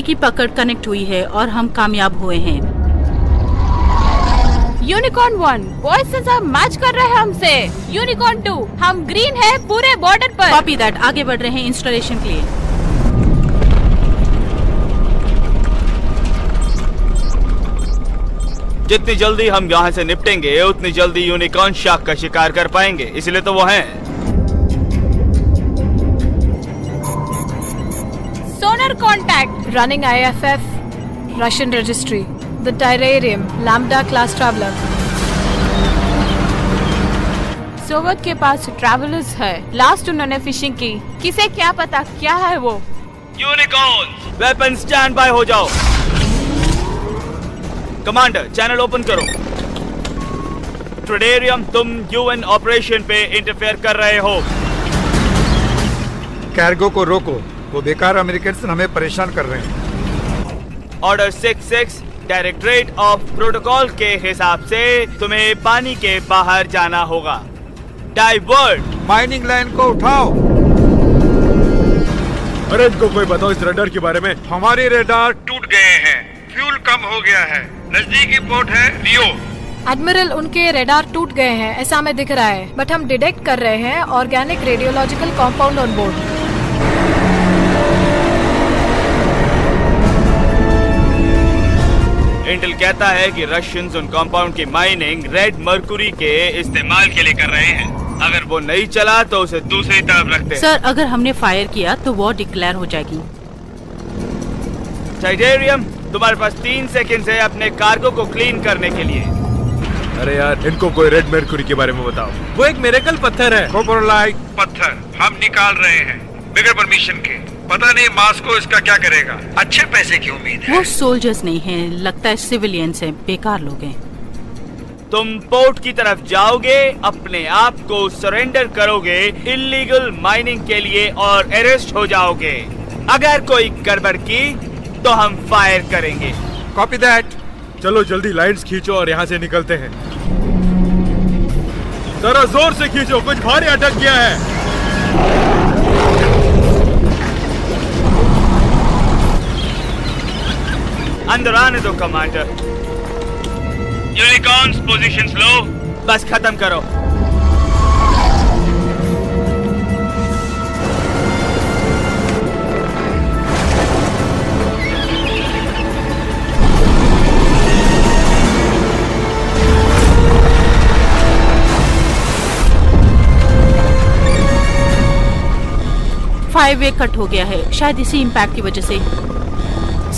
T की पकड़ connect हुई है और हम कामयाब हुए हैं। यूनिकॉर्न 1 वॉइस सेंसर मैच कर रहे हैं हमसे। यूनिकॉर्न 2 हम ग्रीन है पूरे बॉर्डर पर। कॉपी दैट, आगे बढ़ रहे हैं इंस्टॉलेशन के लिए। जितनी जल्दी हम यहाँ से निपटेंगे उतनी जल्दी यूनिकॉर्न शार्क का शिकार कर पाएंगे, इसलिए तो वो हैं। Sonar contact running IFF Russian registry the टायरेरियम लैम्बडा क्लास ट्रैवलर। सोवत के पास ट्रैवलर्स है। लास्ट उन्होंने फिशिंग की, किसे क्या पता क्या है वो। यूनिकॉर्न वेपन स्टैंड बाय हो जाओ। कमांडर चैनल ओपन करो। ट्रेडेरियम तुम UN ऑपरेशन पे इंटरफेयर कर रहे हो। कार्गो को रोको, वो बेकार अमेरिकन हमें परेशान कर रहे हैं। ऑर्डर 66 डायरेक्टरेट ऑफ प्रोटोकॉल के हिसाब से तुम्हें पानी के बाहर जाना होगा। डाइवर्ट। माइनिंग लाइन को उठाओ। अरे इनको कोई बताओ इस रडार के बारे में। हमारे रडार टूट गए हैं, फ्यूल कम हो गया है। नजदीकी पोर्ट है रियो। एडमिरल, उनके रडार टूट गए हैं ऐसा हमें दिख रहा है, बट हम डिटेक्ट कर रहे हैं organic radiological compound on board. Intel कहता है कि रशियंस उन कंपाउंड की माइनिंग रेड मर्क्यूरी के इस्तेमाल के लिए कर रहे हैं। अगर वो नहीं चला तो उसे दूसरी तरफ रखते हैं। सर, अगर हमने फायर किया तो वॉर डिक्लेयर हो जाएगी। टाइटेरियम तुम्हारे पास 3 सेकंड है अपने कार्गो को क्लीन करने के लिए। अरे यार, इनको कोई रेड मर्क्यूरी के बारे में बताओ। वो एक मिरेकल पत्थर है। कोपरलाइट पत्थर हम निकाल रहे हैं बगैर परमिशन के। पता नहीं मॉस्को इसका क्या करेगा। अच्छे पैसे की उम्मीद है। वो सोल्जर्स नहीं हैं, लगता है सिविलियंस हैं, बेकार लोग हैं। तुम पोर्ट की तरफ जाओगे, अपने आप को सरेंडर करोगे इलीगल माइनिंग के लिए और अरेस्ट हो जाओगे। अगर कोई गड़बड़ की तो हम फायर करेंगे। Copy that. चलो जल्दी लाइंस खींचो और यहाँ से निकलते हैं। जरा जोर से खींचो, कुछ भारी अटक गया है। अंदर आने दो कमांडर। यूनिकॉर्न्स पोजीशंस लो, बस खत्म करो। फाइव वे कट हो गया है, शायद इसी इम्पैक्ट की वजह से।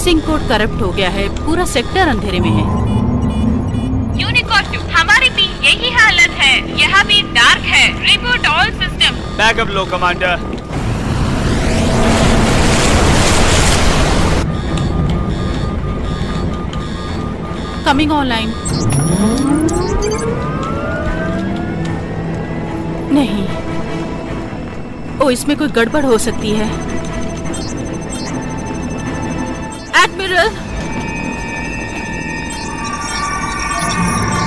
सिंक कोड करप्ट हो गया है, पूरा सेक्टर अंधेरे में है। यूनिकॉर्न 2 हमारी भी यही हालत है, यहाँ भी डार्क है। Reboot all system. बैकअप लो कमांडर। Coming online. नहीं, ओ इसमें कोई गड़बड़ हो सकती है। Admiral,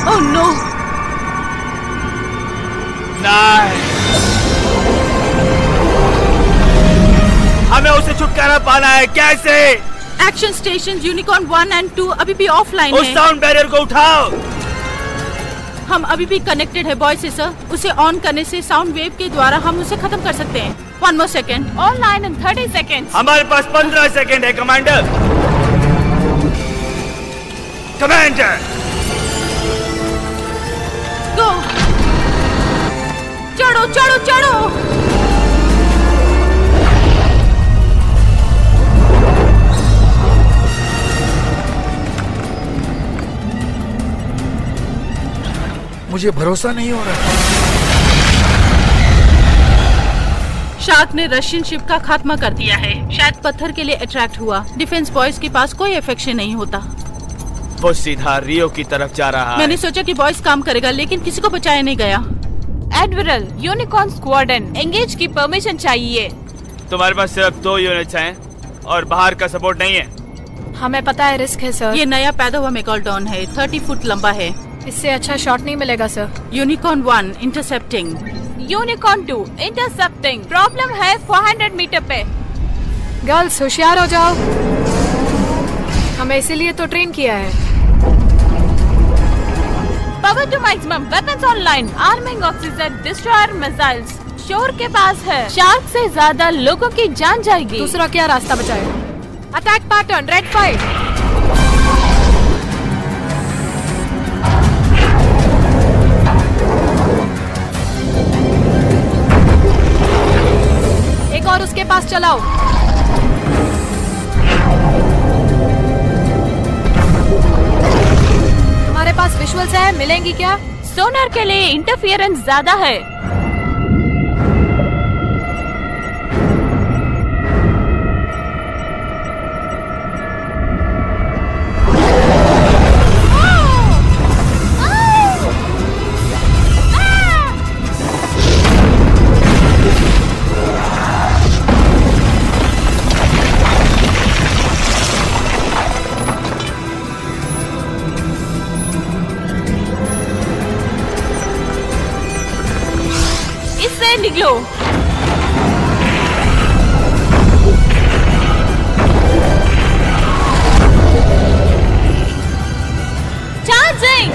oh no. नहीं, हमें उसे छुटकारा पाना है। कैसे? एक्शन स्टेशन यूनिकॉर्न 1 और 2 अभी भी ऑफलाइन उस है। साउंड बैरियर को उठाओ। हम अभी भी कनेक्टेड है बॉय से सर। उसे ऑन करने से साउंड वेव के द्वारा हम उसे खत्म कर सकते हैं। 1 more second। Online in 30 seconds। हमारे पास 15 सेकंड है कमांडर। कमांडर गो। चढ़ो चढ़ो चढ़ो। मुझे भरोसा नहीं हो रहा। शार्क ने रशियन शिप का खात्मा कर दिया है। शायद पत्थर के लिए अट्रैक्ट हुआ। डिफेंस बॉयज के पास कोई अफेक्शन नहीं होता। वो सीधा रियो की तरफ जा रहा है। मैंने सोचा कि बॉयज काम करेगा, लेकिन किसी को बचाया नहीं गया। एडमिरल, यूनिकॉर्न स्क्वाड्रन एंगेज की परमिशन चाहिए। तुम्हारे पास सिर्फ 2 यूनिट्स हैं और बाहर का सपोर्ट नहीं है। हमें पता है रिस्क है सर। ये नया पैदा हुआ मेगालोडॉन है, 30 फुट लंबा है। इससे अच्छा शॉट नहीं मिलेगा sir. Unicorn 1 intercepting. Unicorn 2 intercepting. Problem है 400 मीटर पे। गर्ल्स होशियार हो जाओ। हमें इसीलिए तो ट्रेन किया है। Power to maximum, weapons online, arming oxygen, destroyer missiles shore के पास है। शार्क से ज्यादा लोगों की जान जाएगी। दूसरा क्या रास्ता बचा है? Attack pattern red 5। एक और उसके पास चलाओ। हमारे पास विजुअल्स है, मिलेंगी क्या? सोनार के लिए इंटरफियरेंस ज्यादा है। निकलो। चार्जिंग।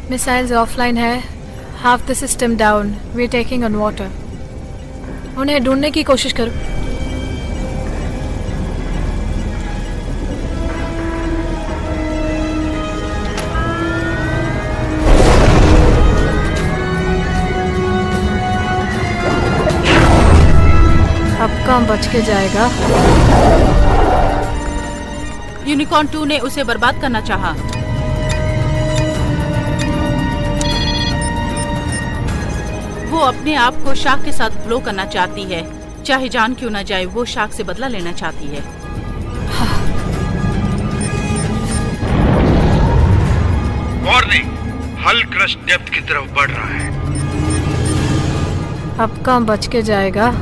मिसाइल्स ऑफलाइन है, half the system down, we are taking on water. उन्हें ढूंढने की कोशिश करो। अब काम बच के जाएगा। यूनिकॉर्न 2 ने उसे बर्बाद करना चाहा। वो अपने आप को शार्क के साथ ब्लो करना चाहती है। चाहे जान क्यों ना जाए, वो शार्क से बदला लेना चाहती है। वार्निंग, हल क्रश डेप्थ की तरफ बढ़ रहा है। अब काम बच के जाएगा।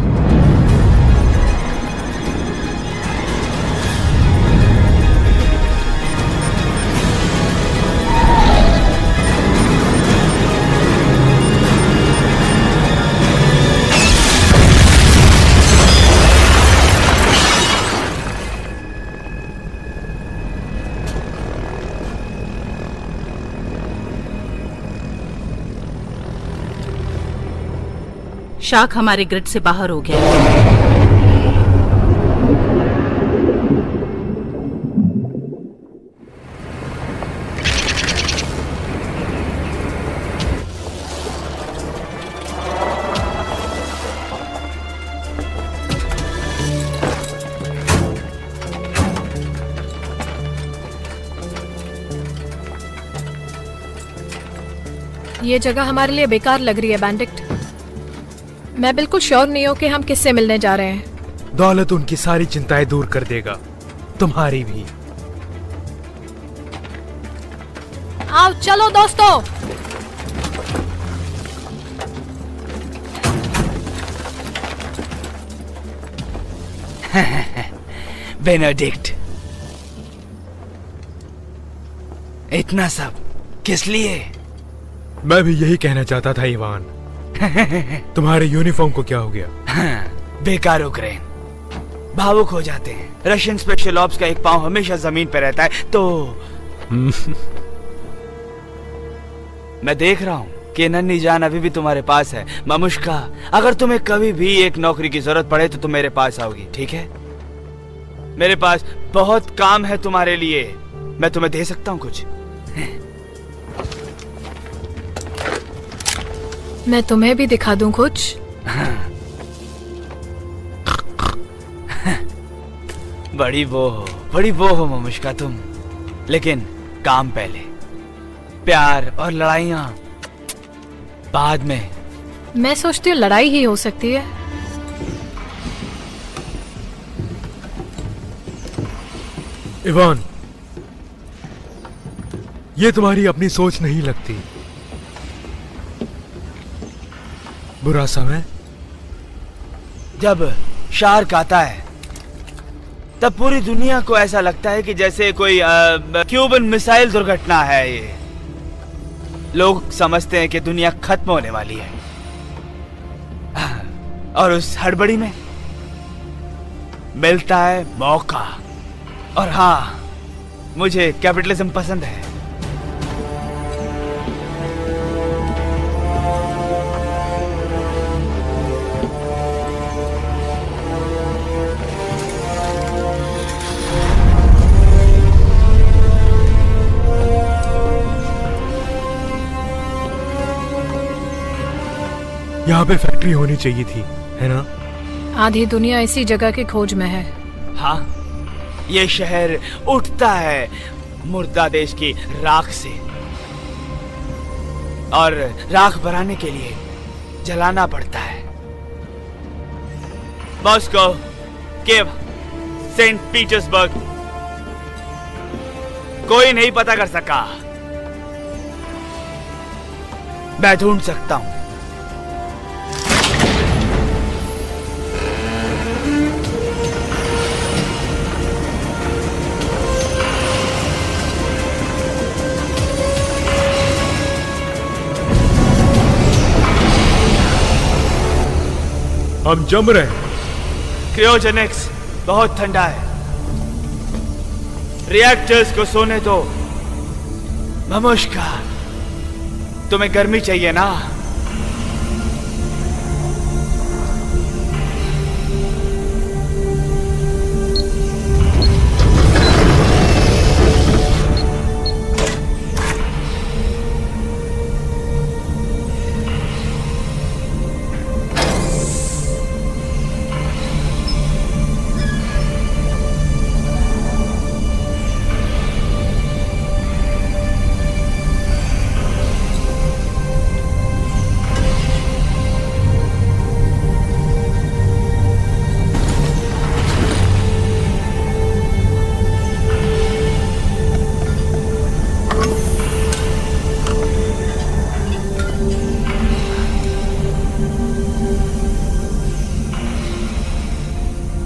शार्क हमारे ग्रिड से बाहर हो गया। ये जगह हमारे लिए बेकार लग रही है बैंडिट। मैं बिल्कुल श्योर नहीं हूँ कि हम किससे मिलने जा रहे हैं। दौलत उनकी सारी चिंताएं दूर कर देगा, तुम्हारी भी। आओ चलो दोस्तों। बेनेडिक्ट, इतना सब किस लिए? मैं भी यही कहना चाहता था इवान। तुम्हारे यूनिफॉर्म को क्या हो गया? हाँ, बेकार यूक्रेन भावुक हो जाते हैं। रशियन स्पेशल ऑप्स का एक पांव हमेशा जमीन पे रहता है, तो मैं देख रहा हूँ कि नन्ही जान अभी भी तुम्हारे पास है। मामुश्का, अगर तुम्हें कभी भी एक नौकरी की जरूरत पड़े तो तुम मेरे पास आओगी, ठीक है? मेरे पास बहुत काम है तुम्हारे लिए। मैं तुम्हें दे सकता हूँ कुछ। मैं तुम्हें भी दिखा दूं कुछ। बड़ी वो हो मामुश्का तुम। लेकिन काम पहले, प्यार और लड़ाइयाँ बाद में। मैं सोचती हूँ लड़ाई ही हो सकती है। इवान, ये तुम्हारी अपनी सोच नहीं लगती? बुरा समय जब शार्क आता है तब पूरी दुनिया को ऐसा लगता है कि जैसे कोई क्यूबन मिसाइल दुर्घटना है। ये लोग समझते हैं कि दुनिया खत्म होने वाली है, और उस हड़बड़ी में मिलता है मौका। और हाँ, मुझे कैपिटलिज्म पसंद है। यहाँ पे फैक्ट्री होनी चाहिए थी, है ना? आधी दुनिया इसी जगह की खोज में है। हाँ, ये शहर उठता है मुर्दा देश की राख से, और राख बनाने के लिए जलाना पड़ता है। मॉस्को, कीव, सेंट पीटर्सबर्ग, कोई नहीं पता कर सका। मैं ढूंढ सकता हूं। हम जम रहे हैं। क्रियोजेनिक्स बहुत ठंडा है, रिएक्टर्स को सोने दो। ममुष्का, तुम्हें गर्मी चाहिए ना?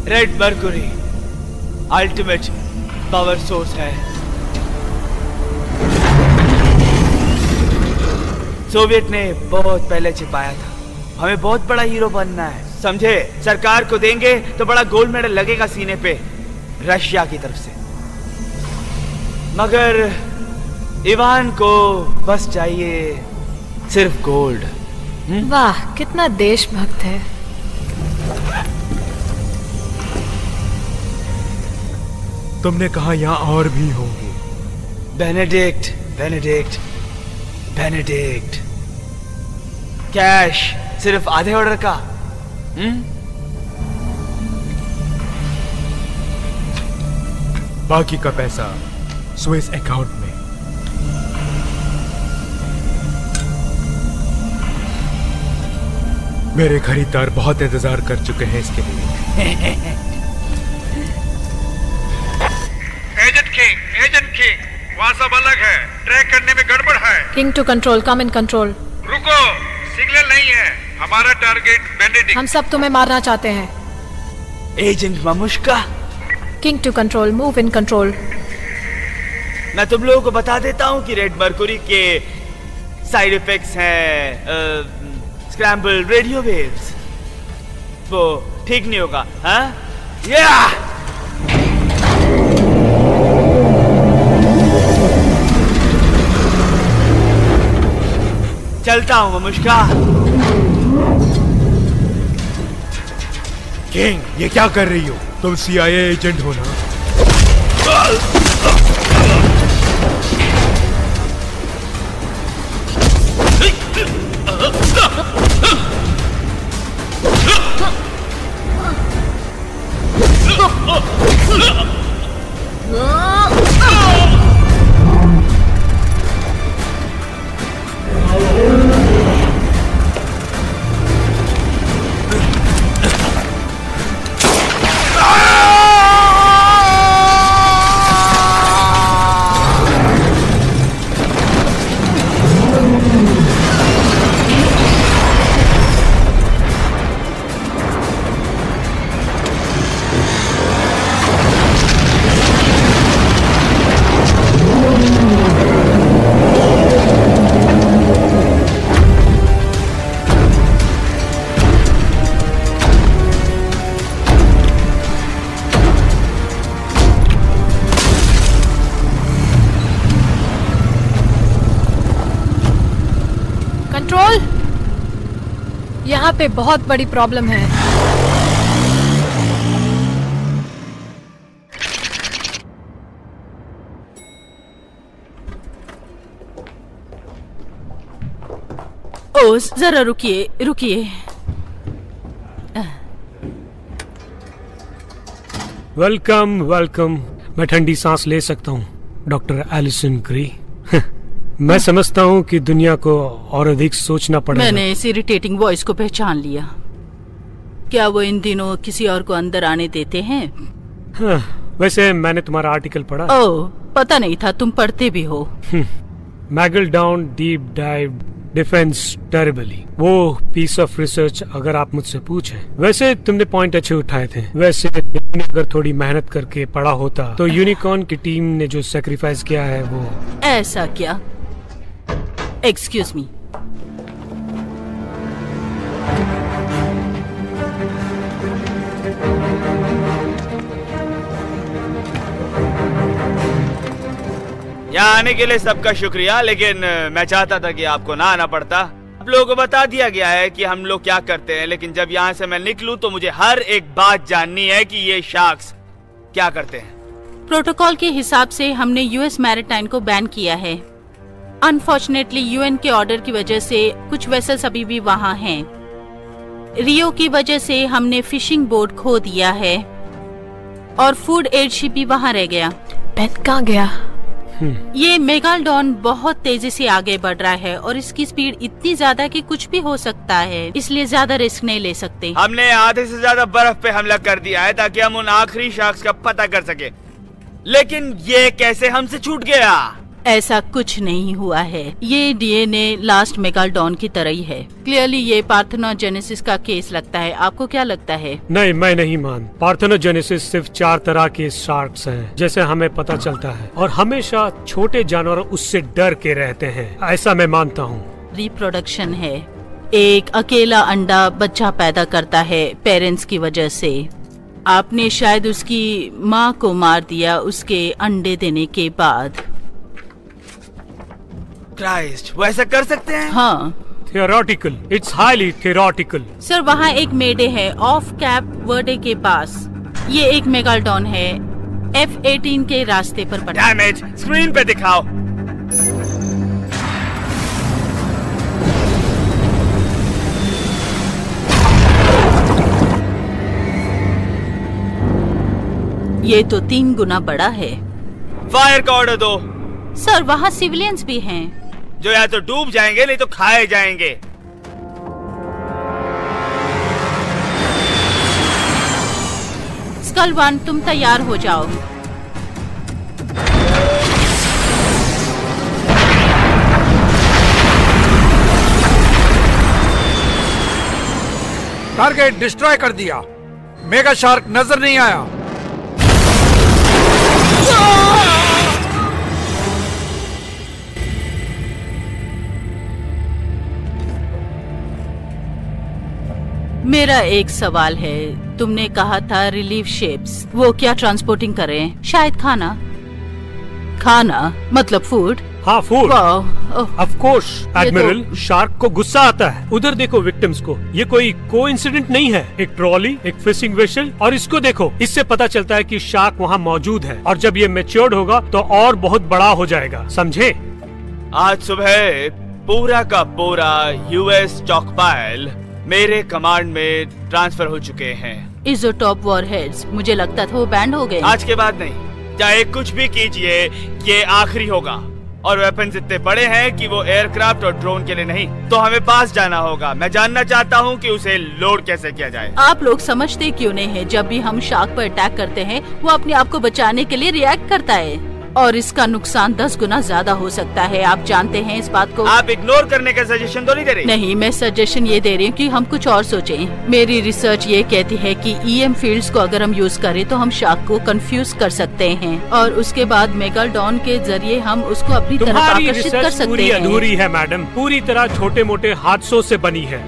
Red mercury ultimate power source है। सोवियत ने बहुत पहले छिपाया था। हमें बहुत बड़ा हीरो बनना है, समझे? सरकार को देंगे तो बड़ा गोल्ड मेडल लगेगा सीने पे रशिया की तरफ से। मगर इवान को बस चाहिए सिर्फ गोल्ड। वाह, कितना देशभक्त है। तुमने कहा यहाँ और भी होंगे। Benedict, Benedict, Benedict. कैश सिर्फ आधे ऑर्डर का। बाकी का पैसा स्विस अकाउंट में। मेरे खरीदार बहुत इंतजार कर चुके हैं इसके लिए। एजेंट किंग, वहाँ सब अलग है। ट्रैक करने में गड़बड़ है। King to control, come in control. रुको, सिग्नल नहीं है। हमारा टारगेट बेनेडिक्ट। हम सब तुम्हें मारना चाहते हैं। Agent Mamushka. King to control, move in control. मैं तुम लोगों को बता देता हूँ कि रेड मर्क्यूरी के साइड इफेक्ट्स हैं स्क्रैम्बल रेडियो वेव्स। वो ठीक नहीं होगा। हाँ, या चलता हूँ ममुष्का। किंग, ये क्या कर रही हो? तुम CIA एजेंट हो ना? यहाँ पे बहुत बड़ी प्रॉब्लम है। ओ, जरा रुकिए रुकिए। Welcome welcome. मैं ठंडी सांस ले सकता हूँ डॉक्टर एलिसन ग्रे। मैं समझता हूँ कि दुनिया को और अधिक सोचना पड़ेगा। मैंने इस इरिटेटिंग वॉइस को पहचान लिया। क्या वो इन दिनों किसी और को अंदर आने देते हैं? हाँ, वैसे मैंने तुम्हारा आर्टिकल पढ़ा। ओह, पता नहीं था तुम पढ़ते भी हो। McGill down deep dive defence terribly, वो पीस ऑफ रिसर्च अगर आप मुझसे पूछें। वैसे तुमने पॉइंट अच्छे उठाए थे। वैसे अगर थोड़ी मेहनत करके पढ़ा होता तो यूनिकॉर्न की टीम ने जो सैक्रिफाइस किया है वो। ऐसा क्या? Excuse me. यहाँ आने के लिए सबका शुक्रिया, लेकिन मैं चाहता था कि आपको ना आना पड़ता। आप लोगों को बता दिया गया है कि हम लोग क्या करते हैं, लेकिन जब यहाँ से मैं निकलूं तो मुझे हर एक बात जाननी है कि ये शार्क्स क्या करते हैं। प्रोटोकॉल के हिसाब से हमने यूएस मैरिटाइम को बैन किया है। अनफॉर्चुनेटली यूएन के ऑर्डर की वजह से कुछ वेसल्स अभी भी वहाँ हैं। रियो की वजह से हमने फिशिंग बोट खो दिया है और फूड एड शिप भी वहाँ रह गया। बेथ कहाँ गया? ये मेगालडॉन बहुत तेजी से आगे बढ़ रहा है और इसकी स्पीड इतनी ज्यादा कि कुछ भी हो सकता है, इसलिए ज्यादा रिस्क नहीं ले सकते। हमने आधे से ज्यादा बर्फ पे हमला कर दिया है ताकि हम उन आखिरी शार्क्स का पता कर सके, लेकिन ये कैसे हमसे छूट गया? ऐसा कुछ नहीं हुआ है। ये डीएनए लास्ट मेगालडॉन की तरह ही है। क्लियरली ये पार्थेनोजेनेसिस का केस लगता है। आपको क्या लगता है? नहीं, मैं नहीं मान। पार्थेनोजेनेसिस सिर्फ 4 तरह के शार्क्स हैं, जैसे हमें पता चलता है, और हमेशा छोटे जानवर उससे डर के रहते हैं, ऐसा मैं मानता हूँ। रिप्रोडक्शन है। एक अकेला अंडा बच्चा पैदा करता है पेरेंट्स की वजह से। आपने शायद उसकी माँ को मार दिया उसके अंडे देने के बाद। क्राइस्ट, वो ऐसा कर सकते हैं? हाँ। Theoretical, it's highly theoretical. Sir, वहाँ एक मेडे है ऑफ कैप वर्डे के पास। ये एक मेगालडॉन है F-18 के रास्ते पर पड़ा। डैम इट, स्क्रीन पे दिखाओ। ये तो 3 गुना बड़ा है। फायर का ऑर्डर दो। सर, वहाँ सिविलियंस भी हैं जो या तो डूब जाएंगे नहीं तो खाए जाएंगे। स्कल वन, तुम तैयार हो जाओ। टारगेट डिस्ट्रॉय कर दिया। मेगा शार्क नजर नहीं आया। मेरा एक सवाल है। तुमने कहा था रिलीफ शिप्स, वो क्या ट्रांसपोर्टिंग करें? शायद खाना। खाना मतलब फूड? हाँ, फूड। Of course admiral. तो... शार्क को गुस्सा आता है। उधर देखो विक्टिम्स को। ये कोई कोइंसिडेंट नहीं है। एक ट्रॉली, एक फिशिंग वेसल, और इसको देखो। इससे पता चलता है कि शार्क वहाँ मौजूद है, और जब ये मैच्योर्ड होगा तो और बहुत बड़ा हो जाएगा, समझे? आज सुबह पूरा का पूरा यूएस स्टॉकपाइल मेरे कमांड में ट्रांसफर हो चुके हैं। इज़ोटॉप वॉरहेड्स, मुझे लगता था वो बैंड हो गए। आज के बाद नहीं। चाहे कुछ भी कीजिए, ये आखिरी होगा। और वेपन्स इतने बड़े हैं कि वो एयरक्राफ्ट और ड्रोन के लिए नहीं, तो हमें पास जाना होगा। मैं जानना चाहता हूँ कि उसे लोड कैसे किया जाए। आप लोग समझते क्यों नहीं है? जब भी हम शार्क पर अटैक करते हैं वो अपने आप को बचाने के लिए रिएक्ट करता है। और इसका नुकसान 10 गुना ज्यादा हो सकता है। आप जानते हैं इस बात को। आप इग्नोर करने का सजेशन तो नहीं दे रही? नहीं, मैं सजेशन ये दे रही हूँ कि हम कुछ और सोचें। मेरी रिसर्च ये कहती है कि EM फील्ड्स को अगर हम यूज करें तो हम शार्क को कंफ्यूज कर सकते हैं और उसके बाद मेगालोडॉन के जरिए हम उसको अपनी तरफ आकर्षित कर सकते पूरी हैं। अधूरी है मैडम, पूरी तरह छोटे मोटे हादसों से बनी है।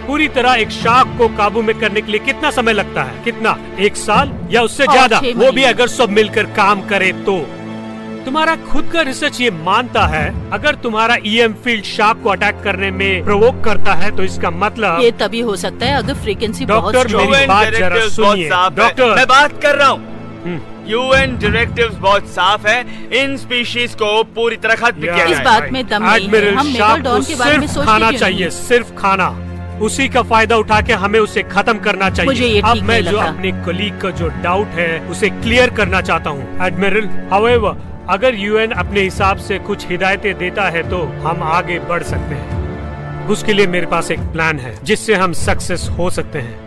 पूरी तरह एक शार्क को काबू में करने के लिए कितना समय लगता है? कितना? 1 साल या उससे ज्यादा? वो भी अगर सब मिलकर काम करे तो। तुम्हारा खुद का रिसर्च ये मानता है अगर तुम्हारा EM फील्ड शार्क को अटैक करने में प्रोवोक करता है तो इसका मतलब ये तभी हो सकता है अगर फ्रीक्वेंसी बहुत डॉक्टर मेरी बात जरा सुनिए। डॉक्टर मैं बात कर रहा हूँ। UN डायरेक्टिव्स बहुत साफ है, इन स्पीशीज को पूरी तरह खत्म किया जाए। इस बात में दम नहीं है। एडमिरल हम शार्क को मेगालोडॉन के बारे में सिर्फ सोचते खाना क्यों चाहिए, नहीं? सिर्फ खाना। उसी का फायदा उठा के हमें उसे खत्म करना मुझे चाहिए। ये अब ठीक मैं नहीं जो लगता। अपने कलीग का जो डाउट है उसे क्लियर करना चाहता हूँ। एडमिरल, हाउएवर, अगर UN अपने हिसाब से कुछ हिदायतें देता है तो हम आगे बढ़ सकते हैं। उसके लिए मेरे पास एक प्लान है जिससे हम सक्सेस हो सकते हैं।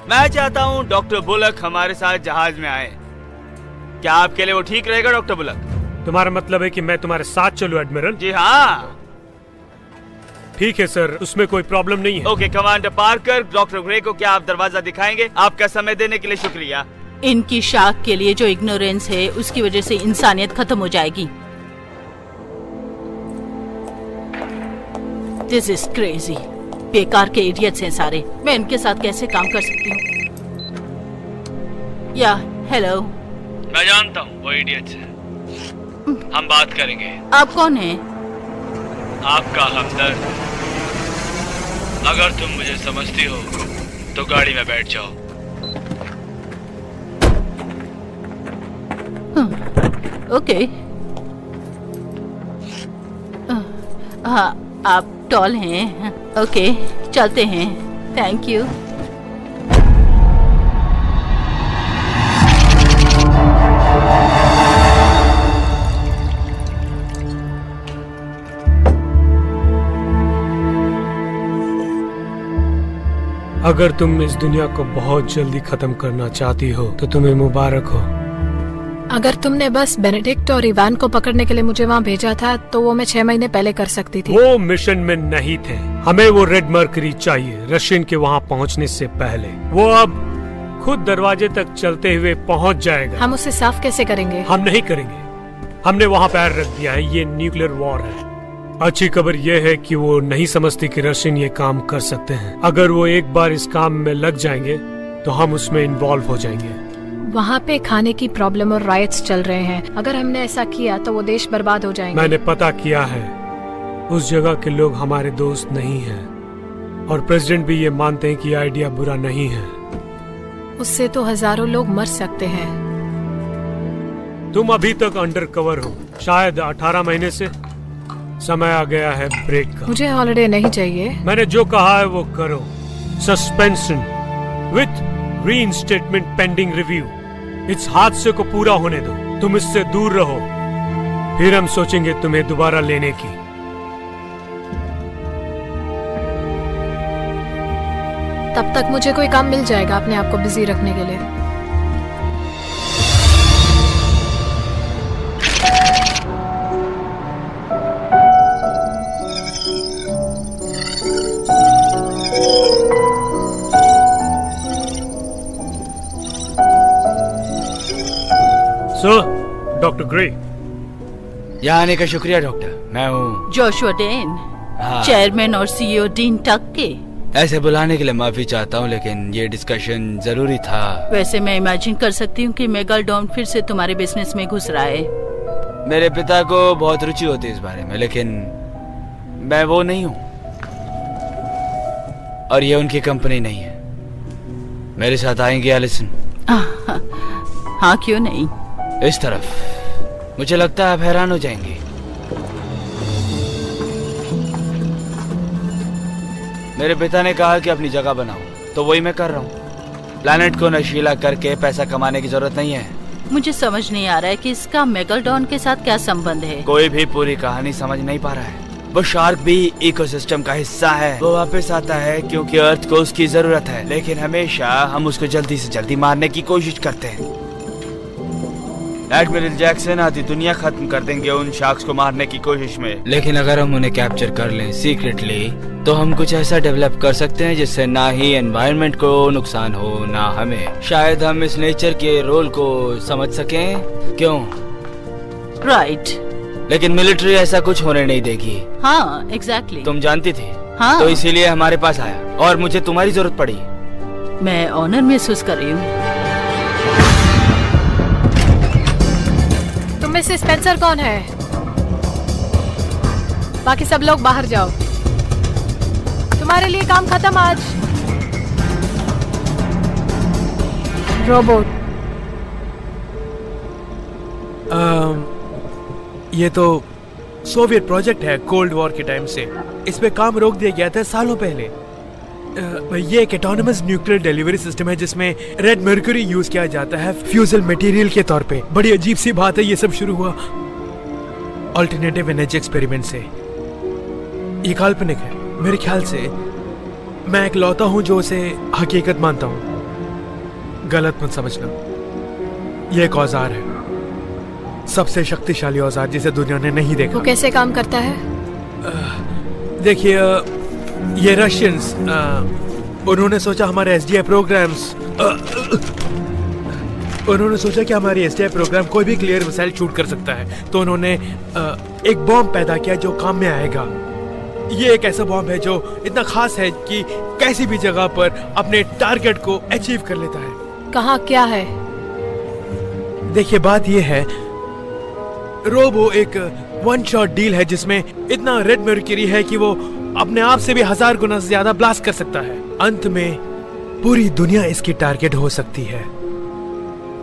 मैं चाहता हूँ डॉक्टर बुलक हमारे साथ जहाज में आए। क्या आपके लिए वो ठीक रहेगा डॉक्टर बुलक? तुम्हारा मतलब है कि मैं तुम्हारे साथ चलूं एडमिरल? जी हाँ। ठीक है सर, उसमें कोई प्रॉब्लम नहीं है। Okay commander Parker, doctor grey को क्या आप दरवाजा दिखाएंगे? आपका समय देने के लिए शुक्रिया। इनकी शार्क के लिए जो इग्नोरेंस है उसकी वजह से इंसानियत खत्म हो जाएगी। This is crazy. बेकार के इडियट्स हैं सारे। मैं इनके साथ कैसे काम कर सकती हूँ? या हेलो। मैं जानता हूँ वो इडियट्स हैं। हम बात करेंगे। आप कौन हैं? आपका हमदर्द। अगर तुम मुझे समझती हो तो गाड़ी में बैठ जाओ। ओके। हाँ, आप टॉल हैं। ओके, चलते हैं। Thank you. अगर तुम इस दुनिया को बहुत जल्दी खत्म करना चाहती हो तो तुम्हें मुबारक हो। अगर तुमने बस बेनेडिक्ट और इवान को पकड़ने के लिए मुझे वहाँ भेजा था तो वो मैं 6 महीने पहले कर सकती थी। वो मिशन में नहीं थे। हमें वो रेड मर्करी चाहिए रशियन के वहाँ पहुँचने से पहले। वो अब खुद दरवाजे तक चलते हुए पहुँच जाएगा। हम उसे साफ कैसे करेंगे? हम नहीं करेंगे। हमने वहाँ पैर रख दिया है। ये न्यूक्लियर वॉर है। अच्छी खबर यह है कि वो नहीं समझती कि रशियन ये काम कर सकते हैं। अगर वो एक बार इस काम में लग जाएंगे तो हम उसमें इन्वॉल्व हो जाएंगे। वहाँ पे खाने की प्रॉब्लम और राइट्स चल रहे हैं। अगर हमने ऐसा किया तो वो देश बर्बाद हो जाएंगे। मैंने पता किया है, उस जगह के लोग हमारे दोस्त नहीं हैं और प्रेसिडेंट भी ये मानते हैं कि आइडिया बुरा नहीं है। उससे तो हजारों लोग मर सकते हैं। तुम अभी तक अंडर कवर हो, शायद 18 महीने से। समय आ गया है ब्रेक का। मुझे हॉलिडे नहीं चाहिए। मैंने जो कहा है वो करो। Suspension with reinstatement pending review. इस हादसे को पूरा होने दो। तुम इससे दूर रहो, फिर हम सोचेंगे तुम्हें दोबारा लेने की। तब तक मुझे कोई काम मिल जाएगा अपने आप को बिजी रखने के लिए। Doctor grey. यहाँ आने का शुक्रिया डॉक्टर। मैं हूँ जोशुआ डेन, हाँ। चेयरमैन और CEO डीन टक के। ऐसे बुलाने के लिए माफी चाहता हूँ लेकिन ये डिस्कशन जरूरी था। वैसे मैं इमेजिन कर सकती हूँ कि मेगालोडॉन फिर से तुम्हारे बिजनेस में घुस रहा है। मेरे पिता को बहुत रुचि होती है इस बारे में, लेकिन मैं वो नहीं हूँ और ये उनकी कंपनी नहीं है। मेरे साथ आएंगे एलिसन? हाँ, क्यों नहीं। इस तरफ। मुझे लगता है आप हैरान हो जाएंगे। मेरे पिता ने कहा कि अपनी जगह बनाओ, तो वही मैं कर रहा हूँ। प्लैनेट को नशीला करके पैसा कमाने की जरूरत नहीं है। मुझे समझ नहीं आ रहा है कि इसका मेगालोडॉन के साथ क्या संबंध है। कोई भी पूरी कहानी समझ नहीं पा रहा है। वो शार्क भी इकोसिस्टम का हिस्सा है। वो वापस आता है क्योंकि अर्थ को उसकी जरूरत है, लेकिन हमेशा हम उसको जल्दी से जल्दी मारने की कोशिश करते हैं। एडमिरल जैक्सन आधी दुनिया खत्म कर देंगे उन शार्क्स को मारने की कोशिश में। लेकिन अगर हम उन्हें कैप्चर कर लें सीक्रेटली तो हम कुछ ऐसा डेवलप कर सकते हैं जिससे ना ही एनवायरनमेंट को नुकसान हो ना हमें। शायद हम इस नेचर के रोल को समझ सकें। क्यों? राइट। लेकिन मिलिट्री ऐसा कुछ होने नहीं देगी। हाँ एग्जैक्टली। तुम जानती थी। हाँ। तो इसीलिए हमारे पास आया और मुझे तुम्हारी जरूरत पड़ी। मैं ऑनर महसूस कर रही हूँ। तुम में से स्पेंसर कौन है? बाकी सब लोग बाहर जाओ। तुम्हारे लिए काम खत्म आज। रोबोट। ये तो सोवियत प्रोजेक्ट है कोल्ड वॉर के टाइम से। इस पे काम रोक दिया गया था सालों पहले। ये एक ऑटोनमस न्यूक्लियर डिलीवरी सिस्टम है जिसमें रेड मर्क्यूरी यूज किया जाता है फ्यूजल मटेरियल के तौर पे। बड़ी अजीब सी बात है, ये सब शुरू हुआ अल्टरनेटिव एनर्जी एक्सपेरिमेंट से। ये काल्पनिक है मेरे ख्याल से। मैं एक लौता हूँ जो उसे हकीकत मानता हूँ। गलत मत समझना। ये एक औजार है, सबसे शक्तिशाली औजार जिसे दुनिया ने नहीं देखा। वो कैसे काम करता है? देखिए, ये रशियंस उन्होंने सोचा हमारे एसडीआई प्रोग्राम्स उन्होंने सोचा कि हमारी एसडीआई प्रोग्राम कोई भी क्लियर मिसाइल शूट कर सकता है। तो उन्होंने एक बॉम्ब पैदा किया जो काम में आएगा। ये एक ऐसा बॉम्ब है जो इतना खास है कि कैसी भी जगह पर अपने टारगेट को अचीव कर लेता है। कहाँ क्या है? देखिए, बात ये है, रोबो एक वन शॉट डील है जिसमें इतना रेड मर्क्यूरी है कि वो अपने आप से भी 1000 गुना ज्यादा ब्लास्ट कर सकता है। अंत में पूरी दुनिया इसकी टारगेट हो सकती है।